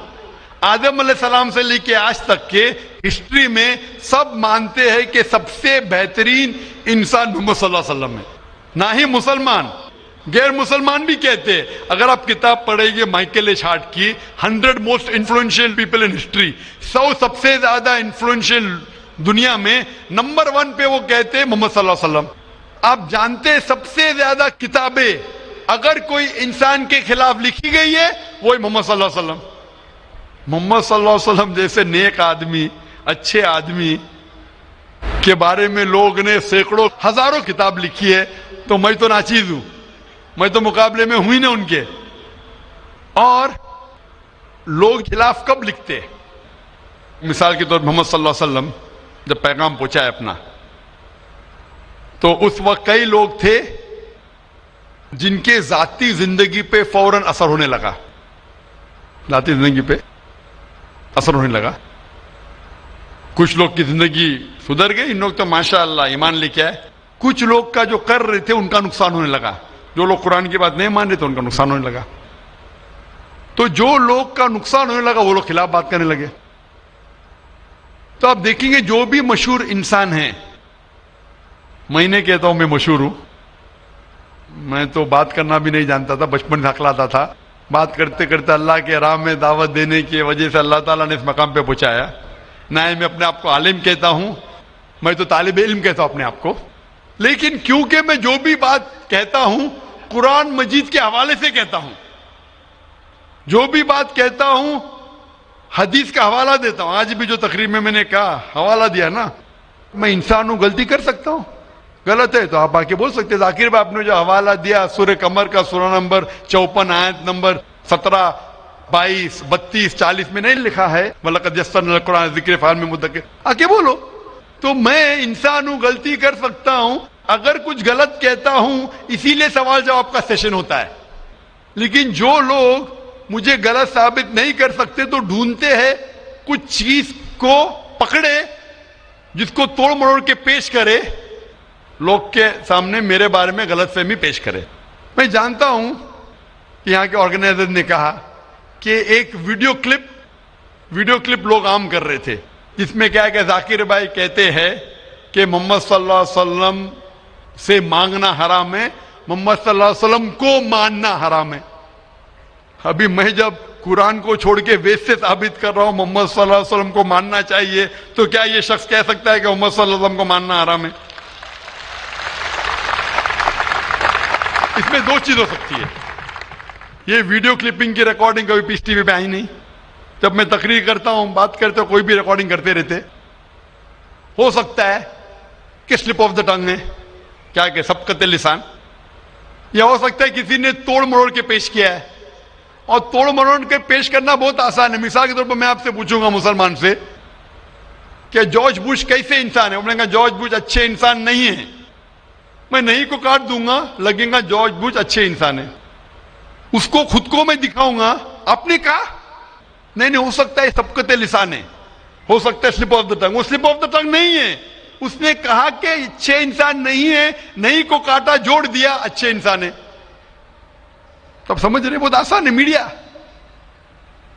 آدم علیہ السلام سے لے کے آج تک کے ہسٹری میں سب مانتے ہیں کہ سب سے بہترین انسان محمد صلی اللہ علیہ وسلم ہے. نہ ہی مسلمان, غیر مسلمان بھی کہتے ہیں. اگر آپ کتاب پڑھیں گے مائیکل ایچ ہارٹ کی 100 most influential people in history, 100 سب سے زیادہ انفلوئنشیل دنیا میں, نمبر 1 پہ وہ کہتے ہیں محمد صلی اللہ علیہ وسلم. آپ جانتے ہیں سب سے زیادہ کتابیں اگر کوئی انسان کے خلاف لکھی گئی ہے وہی محمد صلی اللہ علیہ وسلم. محمد صلی اللہ علیہ وسلم جیسے نیک آدمی, اچھے آدمی کے بارے میں لوگ نے سینکڑوں ہزاروں کتاب لکھی ہے. تو میں تو ناچیز ہوں, میں تو مقابلے میں ہوں ہی نہ ان کے. اور لوگ خلاف کب لکھتے, مثال کے طور پر محمد صلی اللہ علیہ وسلم جب پیغام پہنچا ہے اپنا, تو اس وقت کئی لوگ تھے جن کے ذاتی زندگی پہ فوراً اثر ہونے لگا. ذاتی زندگی پہ اثر ہونے لگا. کچھ لوگ کی زندگی سدھر گئی, ان لوگ تو ماشاءاللہ ایمان لے کے آئے. کچھ لوگ کا جو کر رہے تھے ان کا نقصان ہونے لگا. جو لوگ قرآن کی بات نہیں مان رہے تھے ان کا نقصان ہونے لگا. تو جو لوگ کا نقصان ہونے لگا وہ لوگ خلاف بات کرنے لگے. تو آپ دیکھیں گے جو بھی مشہور انسان ہیں, میں نہیں کہتا ہوں میں مشہور ہوں, میں تو بات کرنا بھی نہیں جانتا تھا, بچپن سے ہکلاتا تھا. بات کرتے کرتے اللہ کے راہ میں دعوت دینے کی وجہ سے اللہ تعالیٰ نے اس مقام پہ پہنچایا. نہ میں اپنے آپ کو عالم کہتا ہوں, میں تو طالب علم کہتا ہوں اپنے آپ کو. لیکن کیونکہ میں جو بھی بات کہتا ہوں قرآن مجید کے حوالے سے کہتا ہوں, جو بھی بات کہتا ہوں حدیث کا حوالہ دیتا ہوں. آج بھی جو تقریر میں نے کہا حوالہ دیا نا, میں انسان ہوں, غلطی کر سکتا ہوں. غلط ہے تو آپ آ کے بول سکتے. ذاکر بھائی آپ نے جو حوالہ دیا سورہ قمر کا سورہ نمبر 54 آیت نمبر 17, 22, 32, 40 میں نہیں لکھا ہے وَلَقَدْ يَسَّرْنَا الْقُرْآنَ لِلذِّكْرِ فَهَلْ مِن مُدَّكِرٍ, آ کے بولو. تو میں انسان ہوں, غلطی کر سکتا ہوں. اگر کچھ غلط کہتا ہوں اسی لیے سوال جواب کا سیشن ہوتا ہے. لیکن جو لوگ مجھے غلط ثابت نہیں کر سکتے تو ڈھونڈتے ہیں کچھ چیز کو پکڑے جس کو توڑ مروڑ کے پیش کرے, لوگ کے سامنے میرے بارے میں غلط فہمی پیش کرے. میں جانتا ہوں کہ یہاں کے آرگنائزر نے کہا کہ ایک ویڈیو کلپ لوگ عام کر رہے تھے جس میں کیا ہے کہ ذاکر بھائی کہتے ہیں کہ محمد صلی اللہ علیہ وسلم سے مانگنا حرام ہے, محمد صلی اللہ علیہ وسلم کو ماننا حرام ہے. ابھی میں جب قرآن کو چھوڑ کے ویسٹ سے ثابت کر رہا ہوں محمد صلی اللہ علیہ وسلم کو ماننا چاہیے, تو کیا یہ شخص کہہ سکتا ہے کہ محمد صلی اللہ علیہ وسلم کو ماننا حرام ہے؟ اس میں دو چیز ہو سکتی ہے. یہ ویڈیو کلپنگ کی ریکارڈنگ کبھی پیس ٹی وی پہ آئی نہیں. جب میں تقریر کرتا ہوں, بات کرتے ہوں, کوئی بھی ریکارڈنگ کرتے رہتے. ہو سکتا ہے کہ سلپ آف دا ٹنگ ہے, کیا کہ سبقت لسان, یا ہو سکتا ہے کسی نے توڑ مروڑ کے پیش کیا ہے. اور توڑ مروڑ کے پیش کرنا بہت آسان ہے. مثال کے طور پر میں آپ سے پوچھوں گا مسلمان سے کہ جارج بش کیسے انسان ہے, انہوں نے کہا جارج بش اچھے انسان نہیں ہے. میں نہیں کو کاٹ دوں گا, لگے گا جارج بش اچھے انسان ہے. اس کو خود کو میں دکھاؤں گا, آپ نے کہا نہیں, ہو سکتا ہے سبقت لسان ہے, ہو سکتا ہے سلپ آف دا ٹنگ. وہ سلپ آف دا ٹنگ نہیں ہے. اس نے کہا کہ اچھے انسان نہیں ہے, نہیں کو کاٹا, جوڑ دیا اچھے انسان ہے. تو اب سمجھ رہے, بہت آسان ہے. میڈیا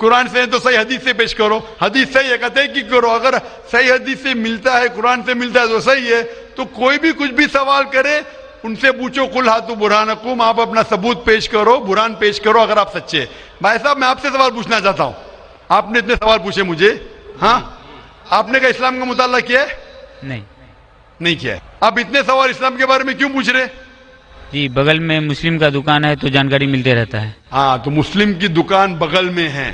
قرآن سے تو صحیح حدیث سے پیش کرو, حدیث صحیح ہے کہتے ہیں کہ کرو, اگر صحیح حدیث سے ملتا ہے, قرآن سے ملتا ہے تو صحیح ہے. تو کوئی بھی کچھ بھی سوال کرے ان سے پوچھو, قل ہاتو برہانکم, آپ اپنا ثبوت پیش کرو, برہان پیش کرو اگر آپ سچے. بھائی صاحب میں آپ سے سوال پوچھنا چاہتا ہوں, آپ نے اتنے سوال پوچھے مجھے, ہاں آپ نے کہا اسلام کا مطالعہ کیا ہے؟ نہیں کیا ہے. آپ اتنے سوال اسلام کے بارے میں کیوں پوچھ رہے؟ جی بغل میں مسلم کا دکان ہے تو جانکاری ملتے رہتا ہے. ہاں تو مسلم کی دکان بغل میں ہے,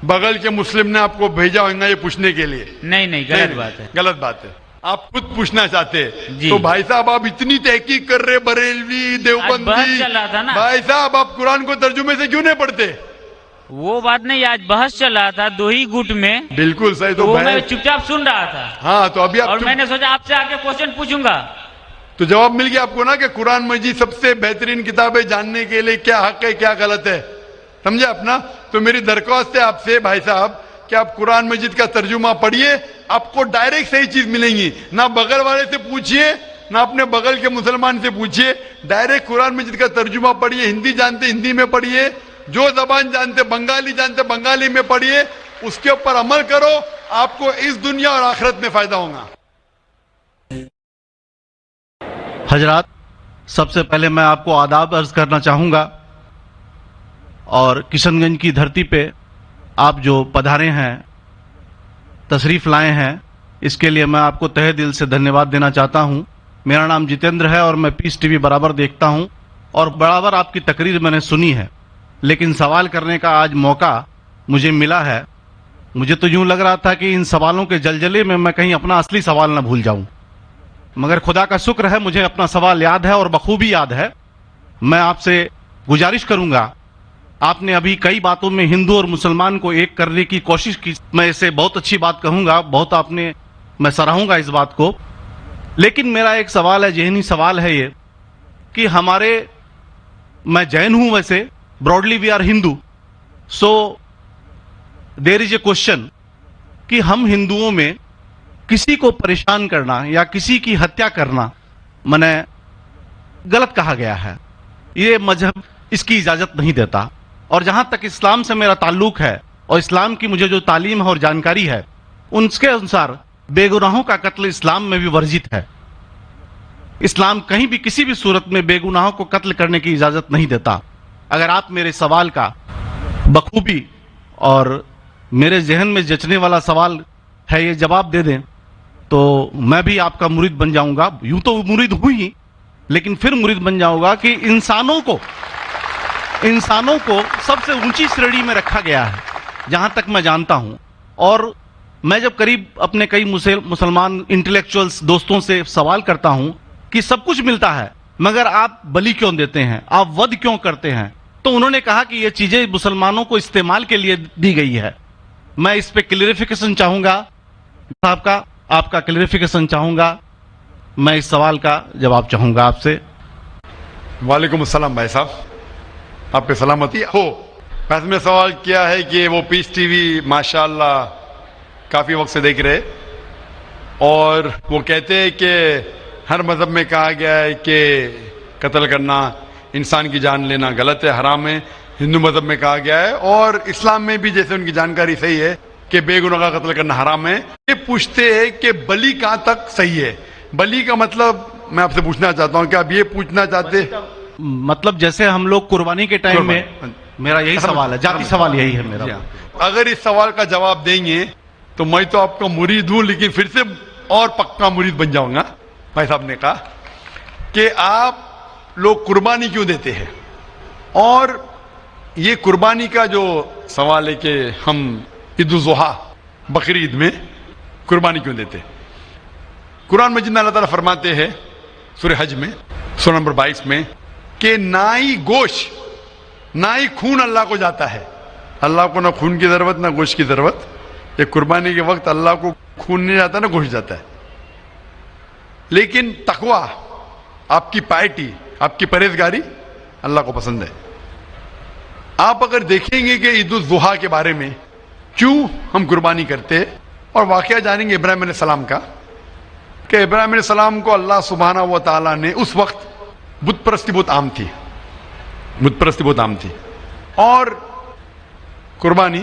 بغل کے مسلم نے آپ کو بھیجا ہوگا یہ پوچھنے کے لیے؟ نہیں غلط بات ہے. غلط بات ہے, آپ خود پوچھنا چاہتے. جی. تو بھائی صاحب آپ اتنی تحقیق کر رہے, بریلوی دیوبندی, بحث چل رہا تھا نا. بھائی صاحب آپ قرآن کو ترجمے سے کیوں نہیں پڑھتے؟ وہ بات نہیں, آج بحث چل رہا تھا 2 ہی گٹ میں, بالکل صحیح. تو وہ میں چپ چاپ سن رہا تھا. ہاں تو ابھی اور میں نے سوچا آپ سے آ کے کوشچن پوچھوں گا, تو جواب مل گیا آپ کو نا کہ قرآن مجید سب سے بہترین کتاب ہے جاننے کے لیے کیا حق ہے کیا غلط ہے, سمجھے اپنا. تو میری درخواست ہے آپ سے بھائی صاحب کہ آپ قرآن مجید کا ترجمہ پڑھیے, آپ کو ڈائریکٹ صحیح چیز ملیں گی. نہ بغل والے سے پوچھیے نہ اپنے بغل کے مسلمان سے پوچھیے, ڈائریکٹ قرآن مجید کا ترجمہ پڑھیے. ہندی جانتے ہندی میں پڑھیے, جو زبان جانتے بنگالی جانتے بنگالی میں پڑھیے, اس کے اوپر عمل کرو, آپ کو اس دنیا اور آخرت میں فائدہ ہوگا. حضرات, سب سے پہلے میں آپ کو آداب عرض کرنا چاہوں گا, اور کشن گنج کی دھرتی پہ آپ جو پدھارے ہیں, تشریف لائے ہیں, اس کے لیے میں آپ کو تہہ دل سے دھنیہ واد دینا چاہتا ہوں. میرا نام جتیندر ہے اور میں پیس ٹی وی برابر دیکھتا ہوں اور برابر آپ کی تقریر میں نے سنی ہے, لیکن سوال کرنے کا آج موقع مجھے ملا ہے. مجھے تو یوں لگ رہا تھا کہ ان سوالوں کے جلجلے میں کہیں اپنا اصلی سوال نہ بھول جاؤں, مگر خدا کا شکر ہے مجھے اپنا سوال یاد ہے اور بخوبی یاد ہے. میں آپ سے گزارش کروں گا, آپ نے ابھی کئی باتوں میں ہندو اور مسلمان کو ایک کرنے کی کوشش کی, میں اسے بہت اچھی بات کہوں گا, بہت آپ نے, میں سراہوں گا اس بات کو. لیکن میرا ایک سوال ہے, ذہنی سوال ہے یہ کہ ہمارے, میں جین ہوں ویسے, broadly we are Hindu, so there is a question کہ ہم ہندوؤں میں کسی کو پریشان کرنا یا کسی کی ہتیا کرنا میں غلط کہا گیا ہے. یہ مذہب اس کی اجازت نہیں دیتا, اور جہاں تک اسلام سے میرا تعلق ہے اور اسلام کی مجھے جو تعلیم ہے اور جانکاری ہے, ان کے انسار بے گناہوں کا قتل اسلام میں بھی ورجت ہے. اسلام کہیں بھی کسی بھی صورت میں بے گناہوں کو قتل کرنے کی اجازت نہیں دیتا. اگر آپ میرے سوال کا بخوبی اور میرے ذہن میں جچنے والا سوال ہے یہ جواب دے دیں تو میں بھی آپ کا مرید بن جاؤں گا. یوں تو مرید ہوں ہی, لیکن پھر مرید بن جاؤں گا کہ انسانوں کو سب سے اونچی شریڑی میں رکھا گیا ہے جہاں تک میں جانتا ہوں. اور میں جب قریب اپنے کئی مسلمان انٹلیکچوئلز دوستوں سے سوال کرتا ہوں کہ سب کچھ ملتا ہے مگر آپ بلی کیوں دیتے ہیں, آپ ود کیوں کرتے ہیں, تو انہوں نے کہا کہ یہ چیزیں مسلمانوں کو استعمال کے لیے دی گئی ہے. میں اس پہ کلیریفیکیشن چاہوں گا صاحب کا, آپ کا کلیریفیکیشن چاہوں گا. میں اس سوال کا جواب چاہوں گا آپ سے. وعلیکم السلام بھائی صاحب, آپ پہ سلامتی ہو. بس میں سوال کیا ہے کہ وہ پیس ٹی وی ماشاءاللہ کافی وقت سے دیکھ رہے, اور وہ کہتے ہیں کہ ہر مذہب میں کہا گیا ہے کہ قتل کرنا, انسان کی جان لینا غلط ہے, حرام ہے. ہندو مذہب میں کہا گیا ہے اور اسلام میں بھی جیسے ان کی جانکاری صحیح ہے کہ بے گناہ کا قتل کرنا حرام ہے. یہ پوچھتے ہیں کہ بلی کہاں تک صحیح ہے. بلی کا مطلب میں آپ سے پوچھنا چاہتا ہوں کہ آپ یہ پوچھنا چاہتے, مطلب جیسے ہم لوگ قربانی کے ٹائم میں, میرا یہی سوال ہے, ذاتی سوال یہی ہے میرا. اگر اس سوال کا جواب دیں گے تو میں تو آپ کا مرید ہوں, لیکن پھر سے اور پکا مرید بن جاؤں گا. بھائی صاحب نے کہا کہ آپ لوگ قربانی کیوں دیتے ہیں, اور یہ قربانی کا جو سوال ہے کہ ہم عید الاضحیٰ بقرعید میں قربانی کیوں دیتے. قرآن مجید میں اللہ تعالیٰ فرماتے ہیں سورہ حج میں سورہ نمبر 22 میں کہ نہ ہی گوشت نہ ہی خون اللہ کو جاتا ہے. اللہ کو نہ خون کی ضرورت نہ گوشت کی ضرورت. یہ قربانی کے وقت اللہ کو خون نہیں جاتا نہ گوشت جاتا ہے, لیکن تقویٰ, آپ کی پائٹی, آپ کی پرہیزگاری اللہ کو پسند ہے. آپ اگر دیکھیں گے کہ عید الاضحیٰ کے بارے میں کیوں ہم قربانی کرتے, اور واقعہ جانیں گے ابراہیم علیہ السلام کا کہ ابراہیم علیہ السلام کو اللہ سبحانہ و تعالیٰ نے, اس وقت بت پرستی بہت عام تھی, اور قربانی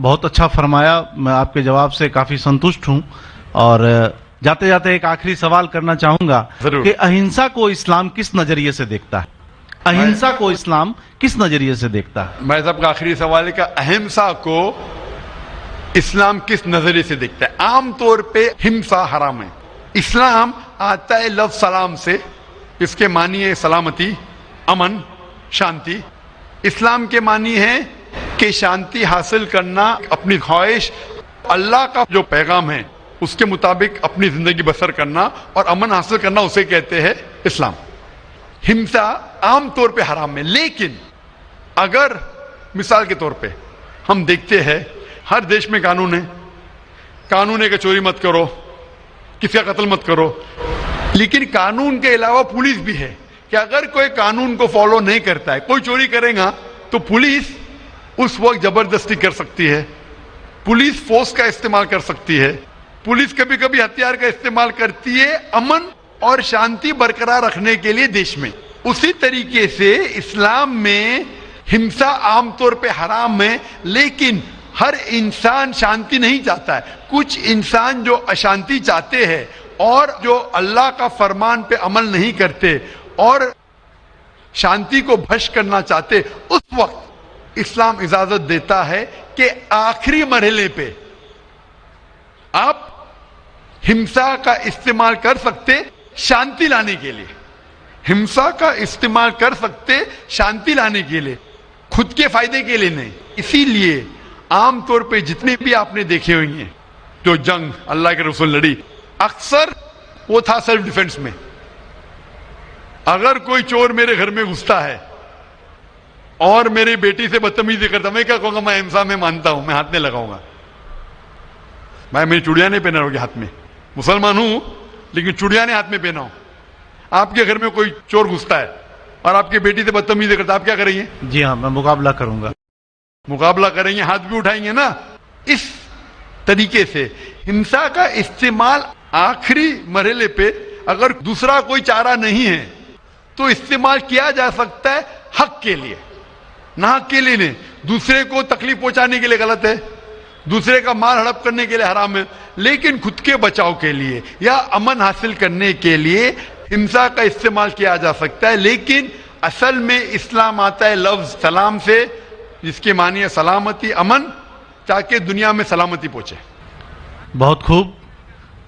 بہت اچھا فرمایا. میں آپ کے جواب سے کافی سنتشٹ ہوں. اور جاتے جاتے ایک آخری سوال کرنا چاہوں گا ضرور. کہ اہنسا کو اسلام کس نظریے سے دیکھتا ہے؟ اہنسا کو اسلام کس نظریے سے دیکھتا ہے؟ بھائی صاحب کا آخری سوال ہے کہ اہمسا کو اسلام کس نظریے سے دیکھتا ہے. عام طور پہ ہمسا حرام ہے. اسلام آتا ہے لفظ سلام سے. اس کے معنی ہے سلامتی, امن, شانتی. اسلام کے معنی ہے کہ شانتی حاصل کرنا, اپنی خواہش, اللہ کا جو پیغام ہے اس کے مطابق اپنی زندگی بسر کرنا اور امن حاصل کرنا, اسے کہتے ہیں اسلام. ہمسا عام طور پہ حرام ہے. لیکن اگر مثال کے طور پہ ہم دیکھتے ہیں ہر دیش میں قانون ہے. قانون ہے کہ چوری مت کرو, کسی کا قتل مت کرو. لیکن قانون کے علاوہ پولیس بھی ہے کہ اگر کوئی قانون کو فالو نہیں کرتا ہے, کوئی چوری کرے گا تو پولیس اس وقت زبردستی کر سکتی ہے, پولیس فورس کا استعمال کر سکتی ہے, پولیس کبھی کبھی ہتھیار کا استعمال کرتی ہے امن اور شانتی برقرار رکھنے کے لیے دیش میں. اسی طریقے سے اسلام میں ہمسا عام طور پہ حرام ہے. لیکن ہر انسان شانتی نہیں چاہتا ہے. کچھ انسان جو اشانتی چاہتے ہیں اور جو اللہ کا فرمان پہ عمل نہیں کرتے اور شانتی کو بھش کرنا چاہتے, اس وقت اسلام اجازت دیتا ہے کہ آخری مرحلے پہ آپ ہمسا کا استعمال کر سکتے شانتی لانے کے لیے. ہمسا کا استعمال کر سکتے شانتی لانے کے لیے, خود کے فائدے کے لیے نہیں. اسی لیے عام طور پہ جتنے بھی آپ نے دیکھے ہوئے ہیں جو جنگ اللہ کے رسول لڑی, اکثر وہ تھا سیلف ڈیفنس میں. اگر کوئی چور میرے گھر میں گھستا ہے اور میری بیٹی سے بدتمیزی کرتا, میں کیا کہوں گا, میں ہمسا میں مانتا ہوں, میں ہاتھ نہیں لگاؤں گا. میں میری چوڑیاں نہیں پہنا ہوگی ہاتھ میں, مسلمان ہوں لیکن چوڑیاں نہیں ہاتھ میں پہنا ہوں. آپ کے گھر میں کوئی چور گھستا ہے اور آپ کی بیٹی سے بدتمیزی کرتا, آپ کیا کریں گے؟ جی ہاں, میں مقابلہ کروں گا. مقابلہ کریں گے, ہاتھ بھی اٹھائیں گے نا. اس طریقے سے ہمسا کا استعمال آخری مرحلے پہ اگر دوسرا کوئی چارہ نہیں ہے تو استعمال کیا جا سکتا ہے حق کے لیے, نہ حق کے لیے نہیں. دوسرے کو تکلیف پہنچانے کے لیے غلط ہے, دوسرے کا مال ہڑپ کرنے کے لیے حرام ہے. لیکن خود کے بچاؤ کے لیے یا امن حاصل کرنے کے لیے ہمسا کا استعمال کیا جا سکتا ہے. لیکن اصل میں اسلام آتا ہے لفظ سلام سے, جس کے معنی ہے سلامتی, امن, تاکہ دنیا میں سلامتی پہنچے. بہت خوب,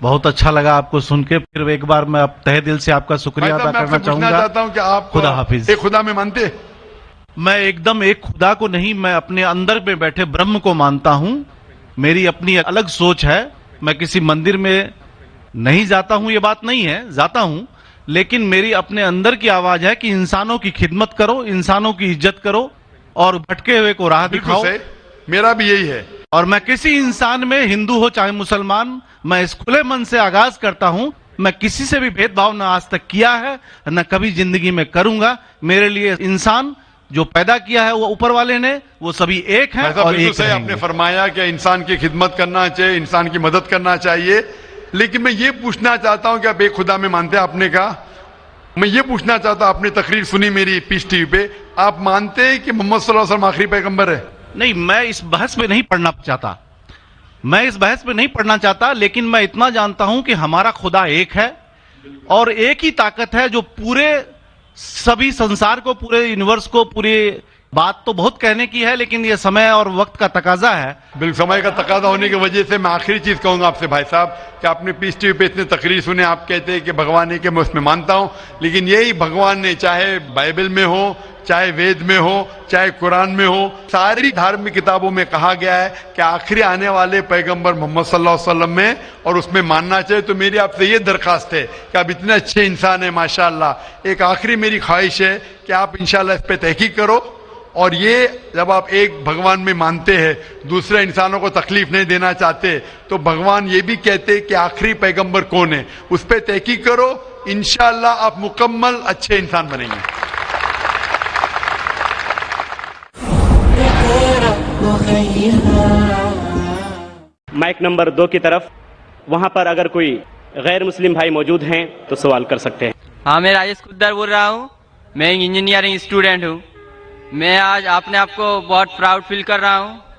بہت اچھا لگا آپ کو سن کے. پھر ایک بار میں تہ دل سے آپ کا شکریہ ادا کرنا چاہوں گا. چاہتا ہوں کہ آپ خدا حافظ. ایک خدا میں مانتے؟ میں ایک دم ایک خدا کو نہیں, میں اپنے اندر میں بیٹھے برہم کو مانتا ہوں. میری اپنی الگ سوچ ہے. میں کسی مندر میں نہیں جاتا ہوں, یہ بات نہیں ہے, جاتا ہوں, لیکن میری اپنے اندر کی آواز ہے کہ انسانوں کی خدمت کرو, انسانوں کی عزت کرو اور بھٹکے ہوئے کو راہ دکھاؤ. میرا بھی یہی ہے. اور میں کسی انسان میں, ہندو ہو چاہے مسلمان, میں اس کھلے من سے آغاز کرتا ہوں. میں کسی سے بھی بھید بھاؤ نہ آج تک کیا ہے, نہ کبھی زندگی میں کروں گا. میرے لیے انسان جو پیدا کیا ہے وہ اوپر والے نے, وہ سبھی ایک ہیں اور ایک رہیں گے. آپ نے فرمایا کہ انسان کی خدمت کرنا چاہیے, انسان کی مدد کرنا چاہیے. لیکن میں یہ پوچھنا چاہتا ہوں کہ آپ ایک خدا میں مانتے ہیں, آپ نے کہا. میں یہ پوچھنا چاہتا ہوں, آپ نے تقریر سنی میری پیس ٹی وی پہ, آپ مانتے ہیں کہ محمد صلی اللہ علیہ وسلم آخری پیغمبر ہے؟ نہیں, میں اس بحث میں نہیں پڑھنا چاہتا, میں اس بحث میں نہیں پڑھنا چاہتا. لیکن میں اتنا جانتا ہوں کہ ہمارا خدا ایک ہے اور ایک ہی طاقت ہے جو پورے سبھی سنسار کو, پورے یونیورس کو, پوری بات تو بہت کہنے کی ہے لیکن یہ سمے اور وقت کا تقاضا ہے. بالکل سمے کا تقاضا ہونے کی وجہ سے میں آخری چیز کہوں گا آپ سے بھائی صاحب کہ آپ نے پیس ٹی وی پہ اتنے تقریر سنے, آپ کہتے ہیں کہ بھگوان ہے, کہ میں اس میں مانتا ہوں. لیکن یہی بھگوان نے, چاہے بائبل میں ہو, چاہے وید میں ہو, چاہے قرآن میں ہو, ساری دھارمک کتابوں میں کہا گیا ہے کہ آخری آنے والے پیغمبر محمد صلی اللہ علیہ وسلم میں, اور اس میں ماننا چاہیے. تو میری آپ سے یہ درخواست ہے کہ آپ اتنے اچھے انسان ہیں ماشاءاللہ, ایک آخری میری خواہش ہے کہ آپ انشاءاللہ اس پہ تحقیق کرو. اور یہ جب آپ ایک بھگوان میں مانتے ہیں, دوسرے انسانوں کو تکلیف نہیں دینا چاہتے, تو بھگوان یہ بھی کہتے کہ آخری پیغمبر کون ہے, اس پہ تحقیق کرو, انشاءاللہ آپ مکمل اچھے انسان بنیں گے. مائک نمبر 2 کی طرف, وہاں پر اگر کوئی غیر مسلم بھائی موجود ہیں تو سوال کر سکتے ہیں. ہاں, میں راجیش کدر بول رہا ہوں. میں ایک انجینئرنگ اسٹوڈنٹ ہوں. میں آج اپنے آپ کو بہت پراؤڈ فیل کر رہا ہوں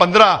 15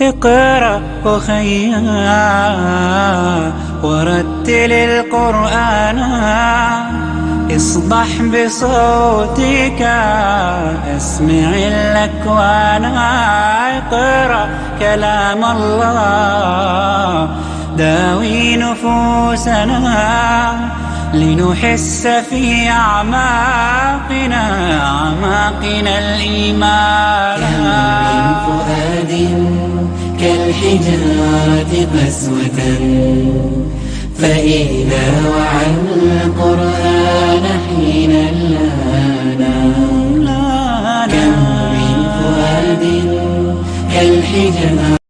اقرأ وخيا ورتل القرآن اصبح بصوتك اسمع الأكوان. اقرأ كلام الله داوي نفوسنا لنحس في أعماقنا الإيمان. من فؤاد كالحجارة قسوة فإذا وعى القرآن حين لانا. كم من فؤاد كالحجارة